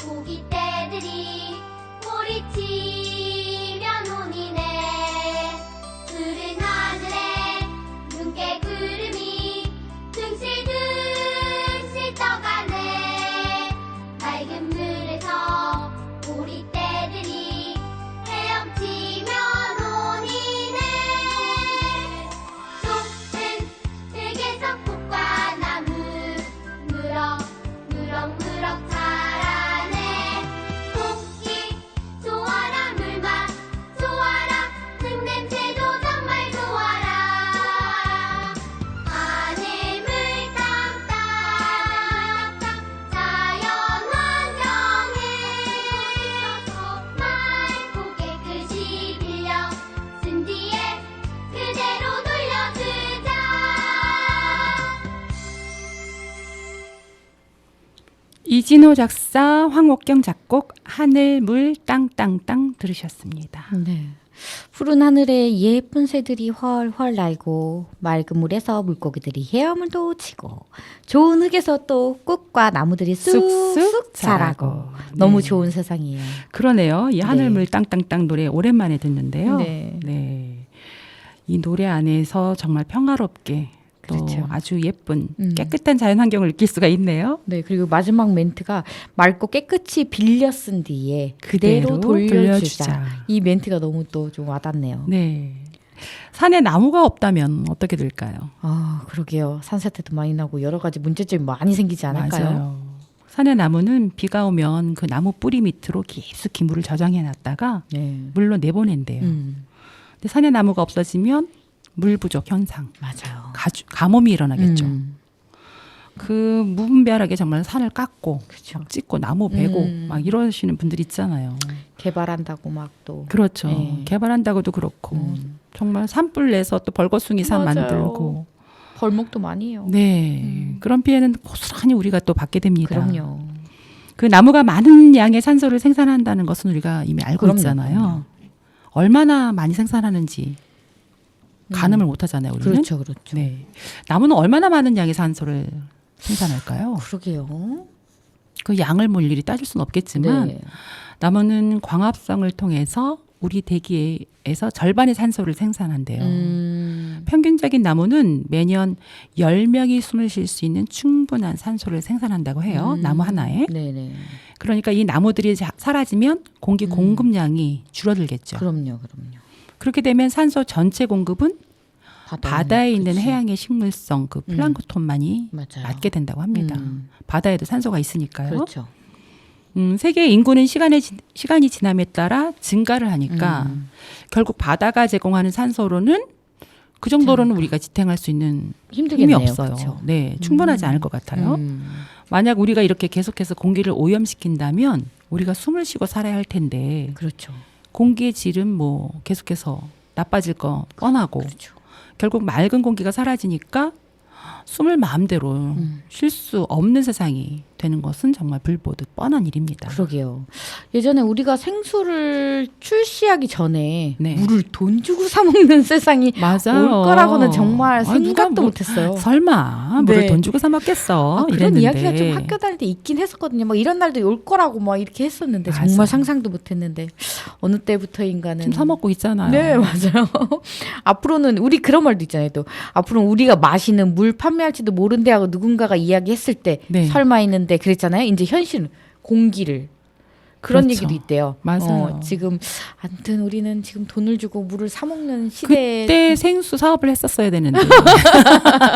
고깃대들이 꼬리치며 노니네. 푸른 하늘에 눈께 구름이 둥실둥실 떠가네. 맑은 물에서 오리떼들이 헤엄치며 노니네. 좁은 흙에서 꽃과 나무 무럭무럭 자라네. 공기 좋아라, 물맛 좋아라, 흙냄새도 정말 좋아라. 하늘 물 땅 땅 자연 환경에 맑고 깨끗이 빌려 쓴 뒤에 그대로 돌려주자. 이진호 작사, 황옥경 작곡, 하늘, 물, 땅, 땅, 땅 들으셨습니다. 네. 푸른 하늘에 예쁜 새들이 훨훨 날고 맑은 물에서 물고기들이 헤엄을 치고 좋은 흙에서 또 꽃과 나무들이 쑥쑥 자라고 너무 네. 좋은 세상이에요. 그러네요. 이 하늘, 네. 물, 땅, 땅, 땅 노래 오랜만에 듣는데요. 네. 네. 이 노래 안에서 정말 평화롭게 또 그렇죠. 아주 예쁜 깨끗한 자연 환경을 느낄 수가 있네요. 네, 그리고 마지막 멘트가 맑고 깨끗이 빌려 쓴 뒤에 그대로 돌려주자. 이 멘트가 너무 또 좀 와닿네요. 네. 산에 나무가 없다면 어떻게 될까요? 아, 그러게요. 산사태도 많이 나고 여러 가지 문제점이 많이 생기지 않을까요? 맞아요. 산의 나무는 비가 오면 그 나무 뿌리 밑으로 깊숙이 물을 저장해 놨다가 네. 물로 내보낸대요. 근데 산의 나무가 없어지면 물 부족 현상, 맞아요. 가뭄이 일어나겠죠. 음. 그 무분별하게 정말 산을 깎고 그렇죠. 찍고 나무 베고 막 이러시는 분들 있잖아요. 개발한다고 막 또 그렇죠. 네. 개발한다고도 그렇고 정말 산불 내서 또 벌거숭이 산 맞아요. 만들고 벌목도 많이 해요. 네. 그런 피해는 고스란히 우리가 또 받게 됩니다. 그럼요. 그 나무가 많은 양의 산소를 생산한다는 것은 우리가 이미 알고 그럼요, 있잖아요. 그럼요. 얼마나 많이 생산하는지 가늠을 못 하잖아요, 우리는. 그렇죠, 그렇죠. 네. 나무는 얼마나 많은 양의 산소를 생산할까요? 그러게요. 그 양을 뭐 일일이 따질 수는 없겠지만 네. 나무는 광합성을 통해서 우리 대기에서 절반의 산소를 생산한대요. 평균적인 나무는 매년 10명이 숨을 쉴 수 있는 충분한 산소를 생산한다고 해요. 나무 하나에. 네네. 그러니까 이 나무들이 사라지면 공기 공급량이 줄어들겠죠. 그럼요. 그렇게 되면 산소 전체 공급은 바다에 있는 그치. 해양의 식물성 그 플랑크톤만이 맞아요. 맡게 된다고 합니다. 바다에도 산소가 있으니까요. 그렇죠. 세계 인구는 시간이 지남에 따라 증가를 하니까 결국 바다가 제공하는 산소로는 그 정도로는 우리가 지탱할 수 있는 힘들겠네요. 힘이 없어요. 그렇죠. 네, 충분하지 않을 것 같아요. 만약 우리가 이렇게 계속해서 공기를 오염시킨다면 우리가 숨을 쉬고 살아야 할 텐데 그렇죠. 공기의 질은 뭐 계속해서 나빠질 거 뻔하고 그렇죠. 결국 맑은 공기가 사라지니까 숨을 마음대로 쉴 수 없는 세상이 되는 것은 정말 불보듯 뻔한 일입니다. 그러게요. 예전에 우리가 생수를 출시하기 전에 네. 물을 돈 주고 사 먹는 세상이 맞아요. 올 거라고는 정말 누가 생각도 뭐- 못했어요. 설마 물을 네. 돈 주고 사 먹겠어. 그런 이랬는데. 이야기가 좀 학교 다닐 때 있긴 했었거든요. 막 이런 날도 올 거라고 막 이렇게 했었는데 맞아. 정말 상상도 못했는데 어느 때부터인가는 지금 사 먹고 있잖아요. 네 맞아요. 앞으로는 우리 그런 말도 있잖아요. 또 앞으로는 우리가 마시는 물 판매할지도 모른대 하고 누군가가 이야기했을 때 네. 설마 있는데 그랬잖아요. 이제 현실은 공기를 그런 그렇죠. 얘기도 있대요. 맞아요. 지금 아무튼 우리는 지금 돈을 주고 물을 사 먹는 시대에 그때 생수 사업을 했었어야 되는데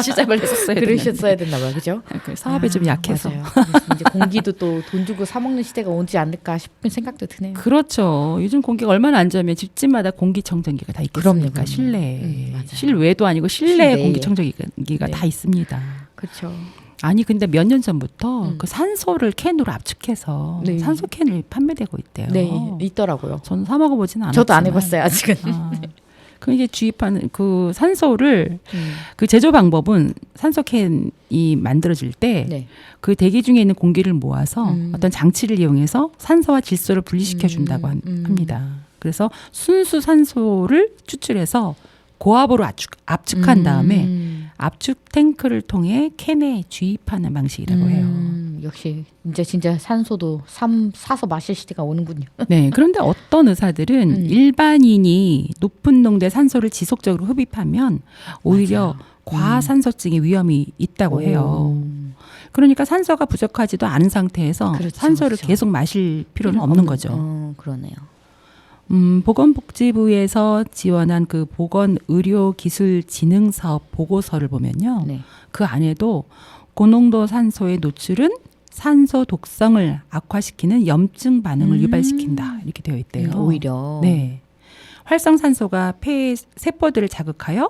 시작을 했었어야 되는데 그러셨어야 됐나 봐요. 그죠? 그 사업에 좀 약해서. 맞아요. 그래서 이제 공기도 또 돈 주고 사 먹는 시대가 오지 않을까 싶은 생각도 드네요. 그렇죠. 요즘 공기가 얼마나 안 좋으면 집집마다 공기청정기가 다 있겠습니까? 그럼요. 실내에. 맞아요. 실외도 아니고 실내에 실내에. 공기청정기가 네. 다 있습니다. 그렇죠. 아니 근데 몇 년 전부터 그 산소를 캔으로 압축해서 네. 산소 캔이 판매되고 있대요. 네, 있더라고요. 저는 사 먹어보지는 않았지만 저도 안 해봤어요 아직은. 그 이게 주입하는 그 산소를 그 제조 방법은 산소 캔이 만들어질 때 네. 그 대기 중에 있는 공기를 모아서 어떤 장치를 이용해서 산소와 질소를 분리시켜 준다고 합니다. 그래서 순수 산소를 추출해서 고압으로 압축한 다음에 압축 탱크를 통해 캔에 주입하는 방식이라고 해요. 역시 이제 진짜 산소도 사서 마실 시대가 오는군요. 네, 그런데 어떤 의사들은 일반인이 높은 농도의 산소를 지속적으로 흡입하면 오히려 과산소증의 위험이 있다고 해요. 그러니까 산소가 부족하지도 않은 상태에서 그렇죠, 산소를 그렇죠. 계속 마실 필요는 없는 거죠. 그러네요. 보건복지부에서 지원한 그 보건의료기술진흥사업 보고서를 보면요. 네. 그 안에도 고농도 산소의 노출은 산소 독성을 악화시키는 염증 반응을 유발시킨다. 이렇게 되어 있대요. 오히려. 네. 활성산소가 폐의 세포들을 자극하여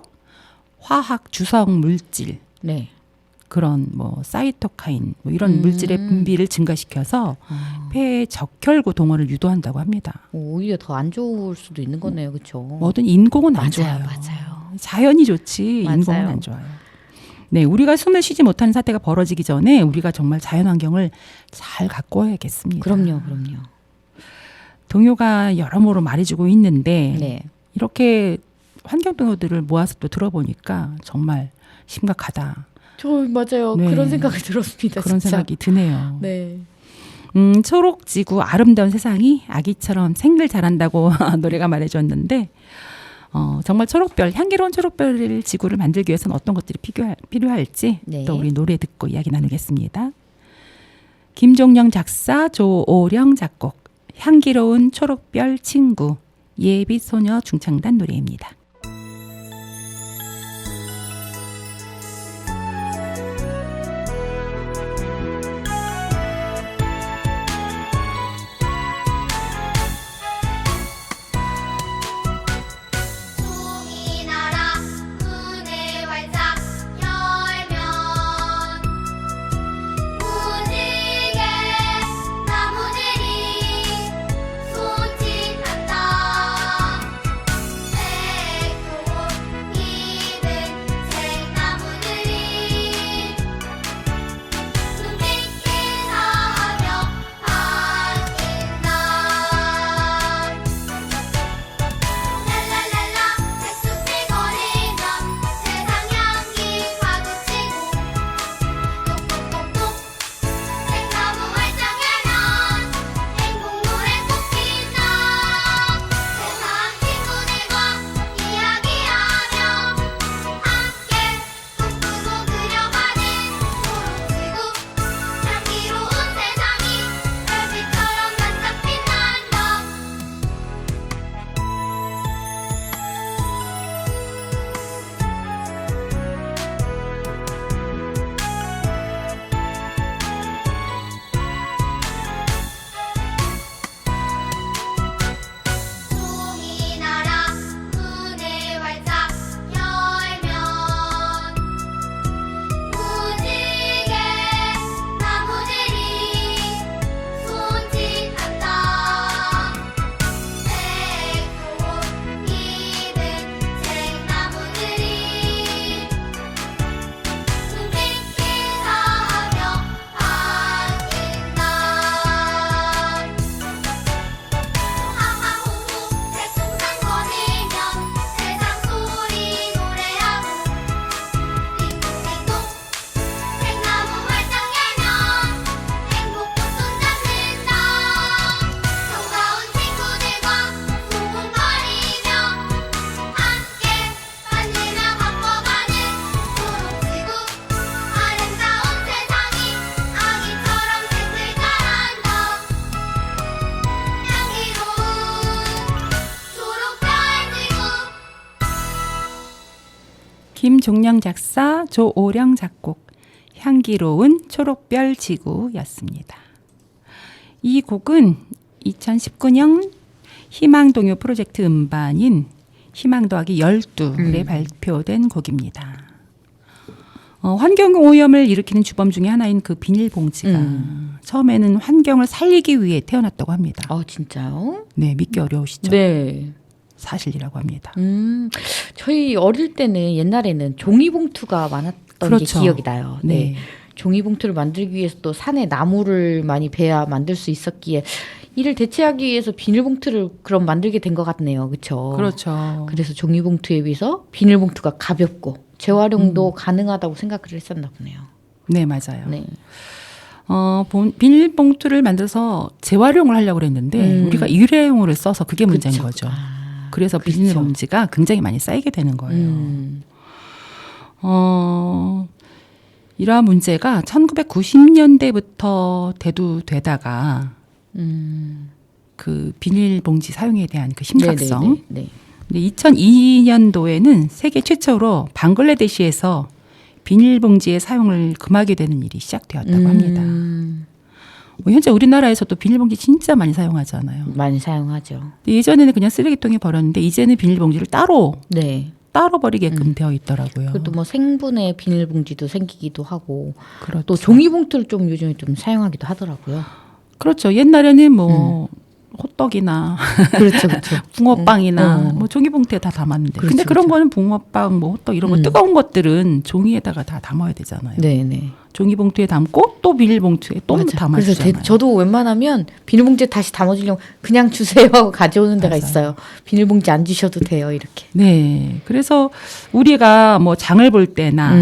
화학 주성 물질, 네. 그런 뭐 사이토카인 뭐 이런 물질의 분비를 증가시켜서 폐의 적혈구 동원을 유도한다고 합니다. 오히려 더 안 좋을 수도 있는 거네요, 그렇죠? 뭐든 인공은 안 좋아요. 맞아요. 자연이 좋지 맞아요. 인공은 안 좋아요. 네, 우리가 숨을 쉬지 못하는 사태가 벌어지기 전에 우리가 정말 자연 환경을 잘 가꿔야겠습니다. 그럼요. 동요가 여러모로 말해주고 있는데 네. 이렇게 환경 동요들을 모아서 또 들어보니까 정말 심각하다. 저 맞아요. 네. 그런 생각이 들었습니다. 그런 진짜. 생각이 드네요. 네. 초록지구 아름다운 세상이 아기처럼 생글 잘한다고 노래가 말해줬는데 정말 초록별, 향기로운 초록별 지구를 만들기 위해서는 어떤 것들이 필요할지 네. 또 우리 노래 듣고 이야기 나누겠습니다. 김종영 작사, 조오령 작곡, 향기로운 초록별 친구, 예비소녀 중창단 노래입니다. 종이 나라 은혜 활짝 열면 무지개 나무들이 솟짓한다. 종량 작사, 조오령 작곡, 향기로운 초록별 지구였습니다. 이 곡은 2019년 희망동요 프로젝트 음반인 희망 더하기 12에 발표된 곡입니다. 환경오염을 일으키는 주범 중에 하나인 그 비닐봉지가 처음에는 환경을 살리기 위해 태어났다고 합니다. 진짜요? 네, 믿기 어려우시죠? 네. 사실이라고 합니다. 저희 어릴 때는 옛날에는 종이봉투가 많았던 그렇죠. 게 기억이 나요. 네. 종이봉투를 만들기 위해서 또 산에 나무를 많이 베야 만들 수 있었기에 이를 대체하기 위해서 비닐봉투를 그럼 만들게 된 것 같네요. 그렇죠? 그렇죠. 그래서 종이봉투에 비해서 비닐봉투가 가볍고 재활용도 가능하다고 생각을 했었나 보네요. 네, 맞아요. 네. 비닐봉투를 만들어서 재활용을 하려고 그랬는데 우리가 일회용으로 써서 그게 문제인 그쵸. 거죠. 그래서 비닐봉지가 굉장히 많이 쌓이게 되는 거예요. 이러한 문제가 1990년대부터 대두되다가 그 비닐봉지 사용에 대한 그 심각성. 네. 근데 2002년도에는 세계 최초로 방글라데시에서 비닐봉지의 사용을 금하게 되는 일이 시작되었다고 합니다. 현재 우리나라에서도 비닐봉지 진짜 많이 사용하잖아요. 많이 사용하죠. 근데 예전에는 그냥 쓰레기통에 버렸는데 이제는 비닐봉지를 따로 네. 버리게끔 되어 있더라고요. 그것도 뭐 생분해 비닐봉지도 생기기도 하고 그렇죠. 또 종이봉투를 좀 요즘에 좀 사용하기도 하더라고요. 그렇죠. 옛날에는 뭐 호떡이나 그렇죠. 붕어빵이나 뭐 종이봉투에 다 담았는데 그렇죠, 근데 그런 그렇죠. 거는 붕어빵, 뭐 호떡 이런 거 뜨거운 것들은 종이에다가 다 담아야 되잖아요. 네네. 종이봉투에 담고 또 비닐봉투에 또 그래서 담아주잖아요. 저도 웬만하면 비닐봉지에 다시 담아주려고 그냥 주세요 하고 가져오는 데가 맞아요. 있어요. 비닐봉지 안 주셔도 돼요 이렇게. 네, 그래서 우리가 뭐 장을 볼 때나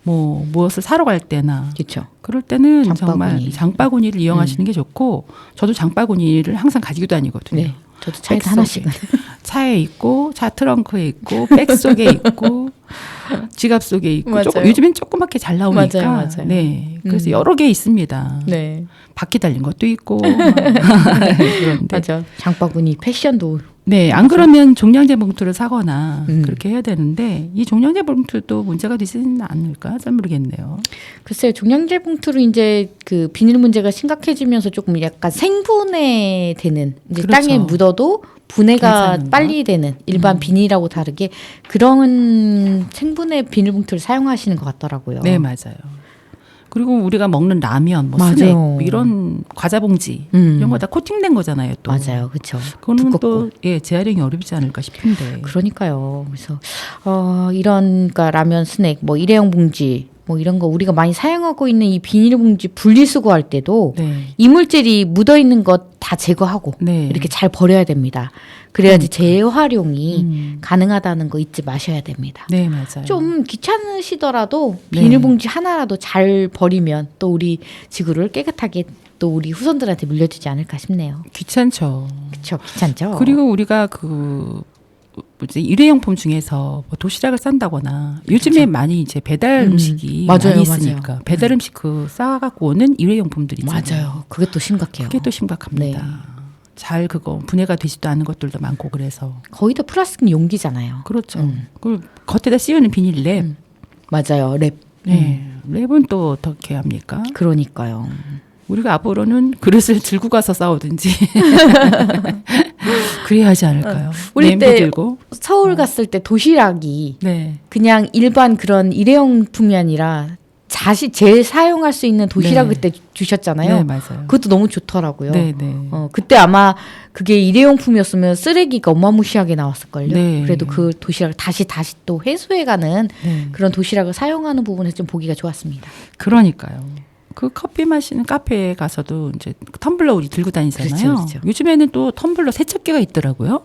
뭐 무엇을 사러 갈 때나 그렇죠. 그럴 때는 장바구니. 정말 장바구니를 이용하시는 게 좋고 저도 장바구니를 항상 가지고 다니거든요. 네. 저도 차에 백 하나씩은. 차에 있고 차 트렁크에 있고 백 속에 있고 지갑 속에 있고 맞아요. 요즘엔 조그맣게 잘 나오니까 맞아요. 네 그래서 여러 개 있습니다. 네. 바퀴 달린 것도 있고 그런데 맞아. 장바구니 패션도 네, 안 그러면 종량제 봉투를 사거나 그렇게 해야 되는데 이 종량제 봉투도 문제가 되지는 않을까 잘 모르겠네요. 글쎄요, 종량제 봉투로 이제 그 비닐 문제가 심각해지면서 조금 약간 생분해 되는 이제 그렇죠. 땅에 묻어도 분해가 괜찮은 빨리 되는 일반 비닐하고 다르게 그런 생분해 비닐봉투를 사용하시는 것 같더라고요. 네, 맞아요. 그리고 우리가 먹는 라면, 뭐 맞아요. 스낵, 뭐 이런 과자 봉지 이런 거 다 코팅된 거잖아요. 또 맞아요, 그렇죠. 그거는 두껍고. 또 재활용이 어렵지 않을까 싶은데. 그러니까요. 그래서 이런 그러니까 라면, 스낵, 뭐 일회용 봉지, 뭐 이런 거 우리가 많이 사용하고 있는 이 비닐봉지 분리수거할 때도 네, 이물질이 묻어 있는 것 다 제거하고 네. 이렇게 잘 버려야 됩니다. 그래야지 재활용이 가능하다는 거 잊지 마셔야 됩니다. 네, 맞아요. 좀 귀찮으시더라도 네. 비닐봉지 하나라도 잘 버리면 또 우리 지구를 깨끗하게 또 우리 후손들한테 물려주지 않을까 싶네요. 귀찮죠. 그렇죠, 귀찮죠. 그리고 우리가 그 뭐지 일회용품 중에서 뭐 도시락을 싼다거나 요즘에 많이 이제 배달 음식이 맞아요, 많이 있으니까 맞아요. 배달 음식 그 싸갖고 오는 일회용품들이 있잖아요. 맞아요. 그게 또 심각해요. 그게 또 심각합니다. 네. 잘 그거 분해가 되지도 않은 것들도 많고 그래서 거의 다 플라스틱 용기잖아요. 그렇죠. 그 겉에다 씌우는 비닐 랩. 맞아요, 랩. 네. 랩은 또 어떻게 합니까? 그러니까요. 우리가 앞으로는 그릇을 들고 가서 싸우든지 그래야 하지 않을까요? 우리 냄비 때 들고. 서울 갔을 때 도시락이 네. 그냥 일반 그런 일회용품이 아니라 재사용할 수 있는 도시락 네. 그때 주셨잖아요. 네, 맞아요. 그것도 너무 좋더라고요. 네, 네. 그때 아마 그게 일회용품이었으면 쓰레기가 어마무시하게 나왔을걸요. 네. 그래도 그 도시락을 다시 또 회수해가는 네. 그런 도시락을 사용하는 부분에서 좀 보기가 좋았습니다. 그러니까요. 그 커피 마시는 카페에 가서도 이제 텀블러 우리 들고 다니잖아요. 그렇죠, 그렇죠. 요즘에는 또 텀블러 세척기가 있더라고요.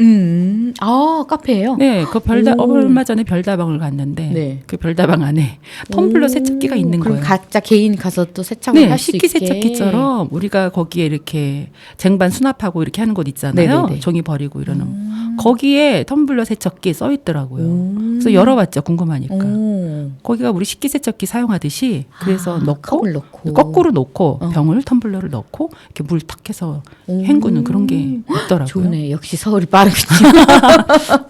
카페예요? 네, 그 오. 얼마 전에 별다방을 갔는데 네. 그 별다방 안에 텀블러 세척기가 있는 그럼 거예요. 각자 개인 가서 또 세척을 네, 할 수 있게. 식기세척기처럼 우리가 거기에 이렇게 쟁반 수납하고 이렇게 하는 곳 있잖아요. 네네네. 종이 버리고 이러는. 거기에 텀블러 세척기 써 있더라고요. 그래서 열어봤죠. 궁금하니까. 오. 거기가 우리 식기세척기 사용하듯이 그래서 넣고 컵을 넣고. 거꾸로 놓고 어. 병을 텀블러를 넣고 이렇게 물 탁 해서 오. 헹구는 그런 게 있더라고요. 좋네. 역시 서울이 빠르군요.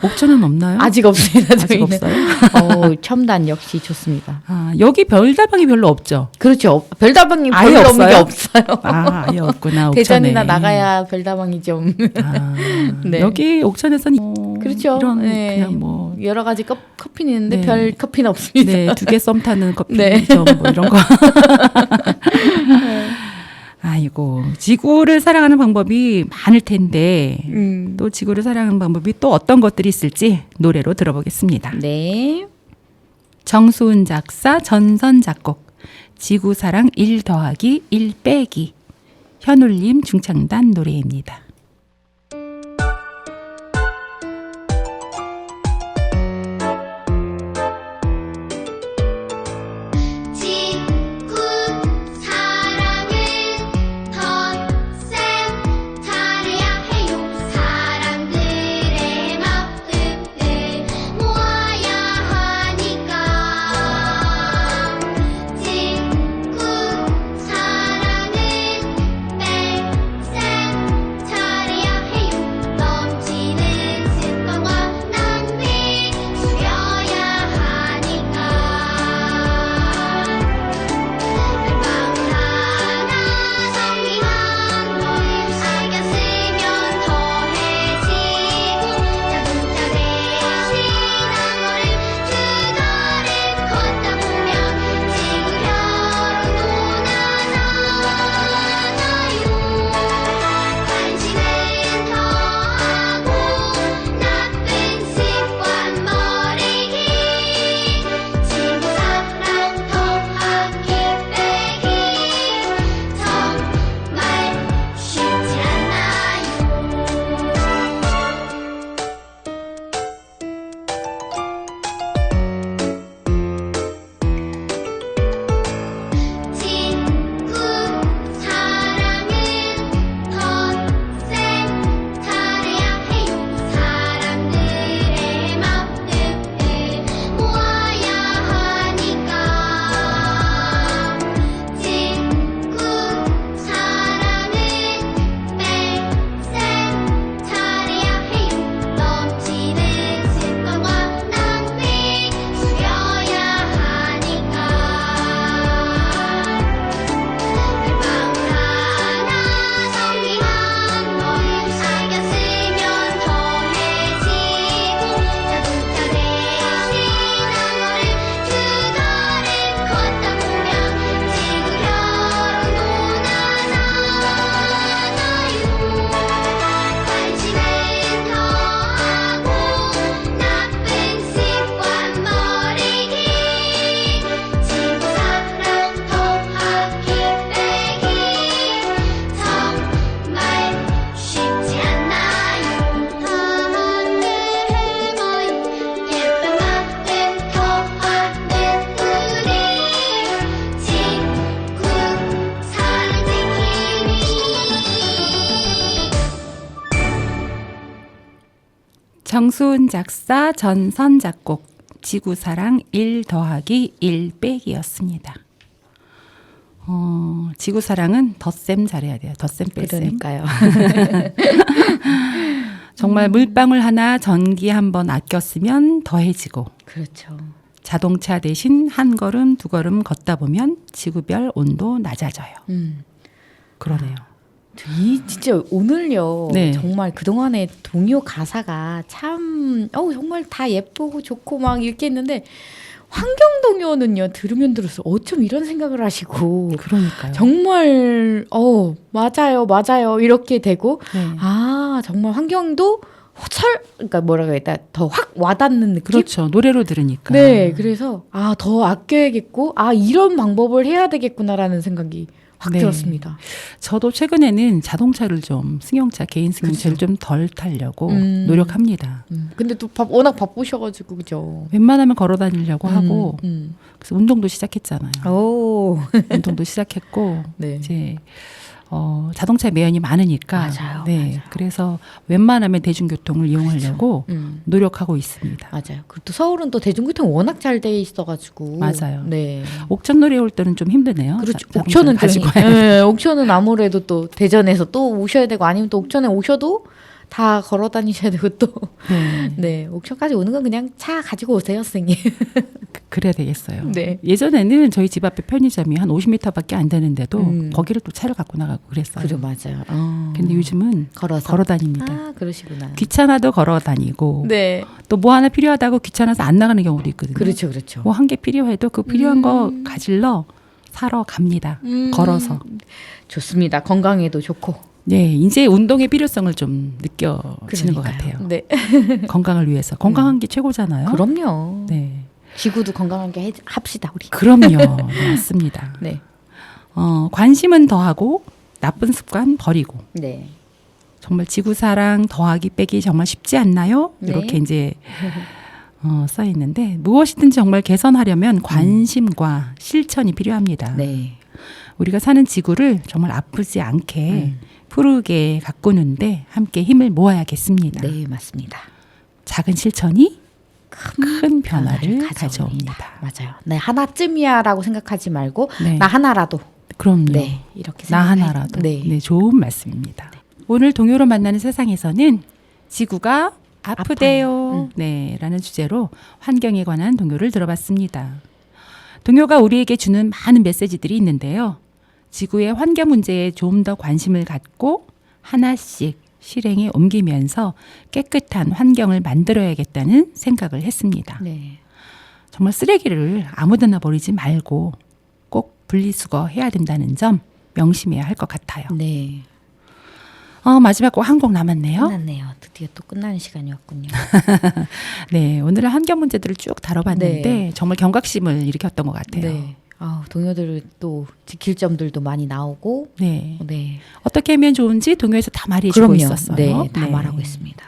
옥천은 없나요? 아직 없습니다. 아직 저희는. 없어요? 첨단 역시 좋습니다. 아, 여기 별다방이 별로 없죠. 그렇죠. 별다방이 아예 별로 없는 게 없어요? 없어요. 아, 아예 없구나. 옥천에. 대전이나 나가야 별다방이 좀 아, 네. 여기 옥천에서는 그렇죠. 이런 네. 그냥 뭐 여러 가지 커피는 있는데 네. 별 커피는 없습니다. 네, 2개 썸 타는 네. 커피점 뭐 이런 거. 아이고, 지구를 사랑하는 방법이 많을 텐데 또 지구를 사랑하는 방법이 또 어떤 것들이 있을지 노래로 들어보겠습니다. 네. 정수은 작사, 전선 작곡, 지구사랑 1 더하기 1 빼기, 현울림 중창단 노래입니다. 지구 사랑은 덧셈 잘해야 해요. 사람들의 마음을 모아야 하니까. 지구 사랑은 뺄셈 잘해야 해요. 넘치는 습관과 낭비 줄여야 하니까. 마음 하나 정리한 걸 알겠으면 더해지고 자동차 대신한 거를 두 달을 걷다 보면 지구별로 나눠나요. 관심은 더하고 나쁜 습관 버리기. 지구사랑 더하기 빼기 정말 쉽지 않나요? 지구 사랑은 덧셈 잘해야 해요. 사람들의 마음을 모아야 하니까. 지구 사랑은 뺄셈 잘해야 해요. 넘치는 습관과 낭비 줄여야 하니까. 마음 하나 정리한 걸 알겠으면 더해지고 자동차 대신한 거를 두 달을 걷다 보면 지구별로 나눠나요. 관심은 더하고 나쁜 습관 버리기. 지구사랑 더하기 빼기 정말 쉽지 않나요? 하늘의 마음 예쁜 마음 더하는 우리 지구 사랑 지키니. 정수은 작사, 전선 작곡, 지구사랑 1 더하기 1 빼기였습니다. 지구사랑은 덧셈 잘해야 돼요. 덧셈 뺄셈. 그러니까요. 정말 물방울 하나 전기 한 번 아꼈으면 더해지고 그렇죠. 자동차 대신 한 걸음 두 걸음 걷다 보면 지구별 온도 낮아져요. 그러네요. 이 진짜 오늘요. 네. 정말 그동안의 동요 가사가 참 정말 다 예쁘고 좋고 막 이렇게 했는데 환경 동요는요. 들으면 들을수록 어쩜 이런 생각을 하시고 그러니까요. 정말 맞아요 이렇게 되고 네. 아 정말 환경도 그러니까 뭐라고 해야 되나 더 확 와닿는 느낌. 그렇죠. 노래로 들으니까. 네, 그래서 더 아껴야겠고 이런 방법을 해야 되겠구나라는 생각이 확 네. 들었습니다. 저도 최근에는 자동차를 좀 승용차, 개인 승용차를 좀 덜 타려고 노력합니다. 근데 또 워낙 바쁘셔가지고 그죠. 웬만하면 걸어 다니려고 하고 그래서 운동도 시작했잖아요. 오, 운동도 시작했고 네. 이제 자동차 매연이 많으니까. 맞아요, 네. 맞아요. 그래서 웬만하면 대중교통을 이용하려고 노력하고 있습니다. 맞아요. 그리고 또 서울은 또 대중교통 워낙 잘 돼 있어가지고. 맞아요. 네. 옥천놀이 올 때는 좀 힘드네요. 그렇죠. 자동차를 옥천은 가지고 좀, 네, 옥천은 아무래도 또 대전에서 또 오셔야 되고 아니면 또 옥천에 오셔도 다 걸어 다니셔야 되고 또. 네. 네. 옥천까지 오는 건 그냥 차 가지고 오세요, 선생님. 그래야 되겠어요. 네. 예전에는 저희 집 앞에 편의점이 한 50m밖에 안 되는데도 거기를 또 차를 갖고 나가고 그랬어요. 그래, 맞아요. 근데 요즘은 걸어서. 걸어 다닙니다. 아, 그러시구나. 귀찮아도 걸어 다니고 네. 또 뭐 하나 필요하다고 귀찮아서 안 나가는 경우도 있거든요. 그렇죠, 그렇죠. 뭐 한 개 필요해도 그 필요한 거 가질러 사러 갑니다. 걸어서. 좋습니다. 건강에도 좋고. 네, 이제 운동의 필요성을 좀 느껴지는 것 그러니까요. 같아요. 네. 건강을 위해서. 건강한 게 최고잖아요. 그럼요. 네. 지구도 건강하게 합시다, 우리. 그럼요. 네, 맞습니다. 네. 관심은 더하고 나쁜 습관 버리고. 네. 정말 지구사랑 더하기 빼기 정말 쉽지 않나요? 네. 이렇게 이제 써 있는데 무엇이든지 정말 개선하려면 관심과 실천이 필요합니다. 네. 우리가 사는 지구를 정말 아프지 않게 푸르게 가꾸는데 함께 힘을 모아야겠습니다. 네, 맞습니다. 작은 실천이 큰 변화를 가져옵니다. 맞아요. 네, 하나쯤이야라고 생각하지 말고 네. 나 하나라도. 그럼요. 네, 이렇게 나 생각해. 하나라도. 네. 네, 좋은 말씀입니다. 오늘 동요로 만나는 세상에서는 지구가 아프대요. 네, 라는 주제로 환경에 관한 동요를 들어봤습니다. 동요가 우리에게 주는 많은 메시지들이 있는데요. 지구의 환경 문제에 좀 더 관심을 갖고 하나씩 실행에 옮기면서 깨끗한 환경을 만들어야겠다는 생각을 했습니다. 네. 정말 쓰레기를 아무데나 버리지 말고 꼭 분리수거 해야 된다는 점 명심해야 할 것 같아요. 네. 마지막 곡 한 곡 남았네요. 끝났네요. 드디어 또 끝나는 시간이 왔군요. 네, 오늘은 환경 문제들을 쭉 다뤄봤는데 네. 정말 경각심을 일으켰던 것 같아요. 네. 동요들 또 지킬 점들도 많이 나오고. 네. 네. 어떻게 하면 좋은지 동요에서 다 말해주고 있었어요. 네, 다 말하고 있습니다.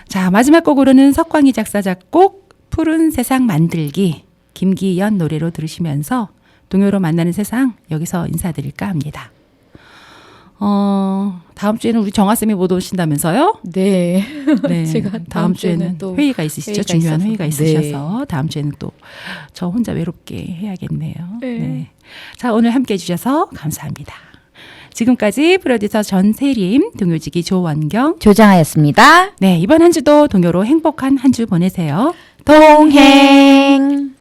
자, 마지막 곡으로는 석광희 작사 작곡 푸른 세상 만들기 김기연 노래로 들으시면서 동요로 만나는 세상 여기서 인사드릴까 합니다. 다음 주에는 우리 정아쌤이 못 오신다면서요? 네. 네. 제가 다음 주에는 또 회의가 있으시죠? 회의가 중요한 있어서. 회의가 있으셔서 다음 주에는 또 저 혼자 외롭게 해야겠네요. 네. 자, 오늘 함께 해주셔서 감사합니다. 지금까지 프로듀서 전세림, 동요지기 조원경, 조장하였습니다. 네, 이번 한 주도 동요로 행복한 한 주 보내세요. 동행.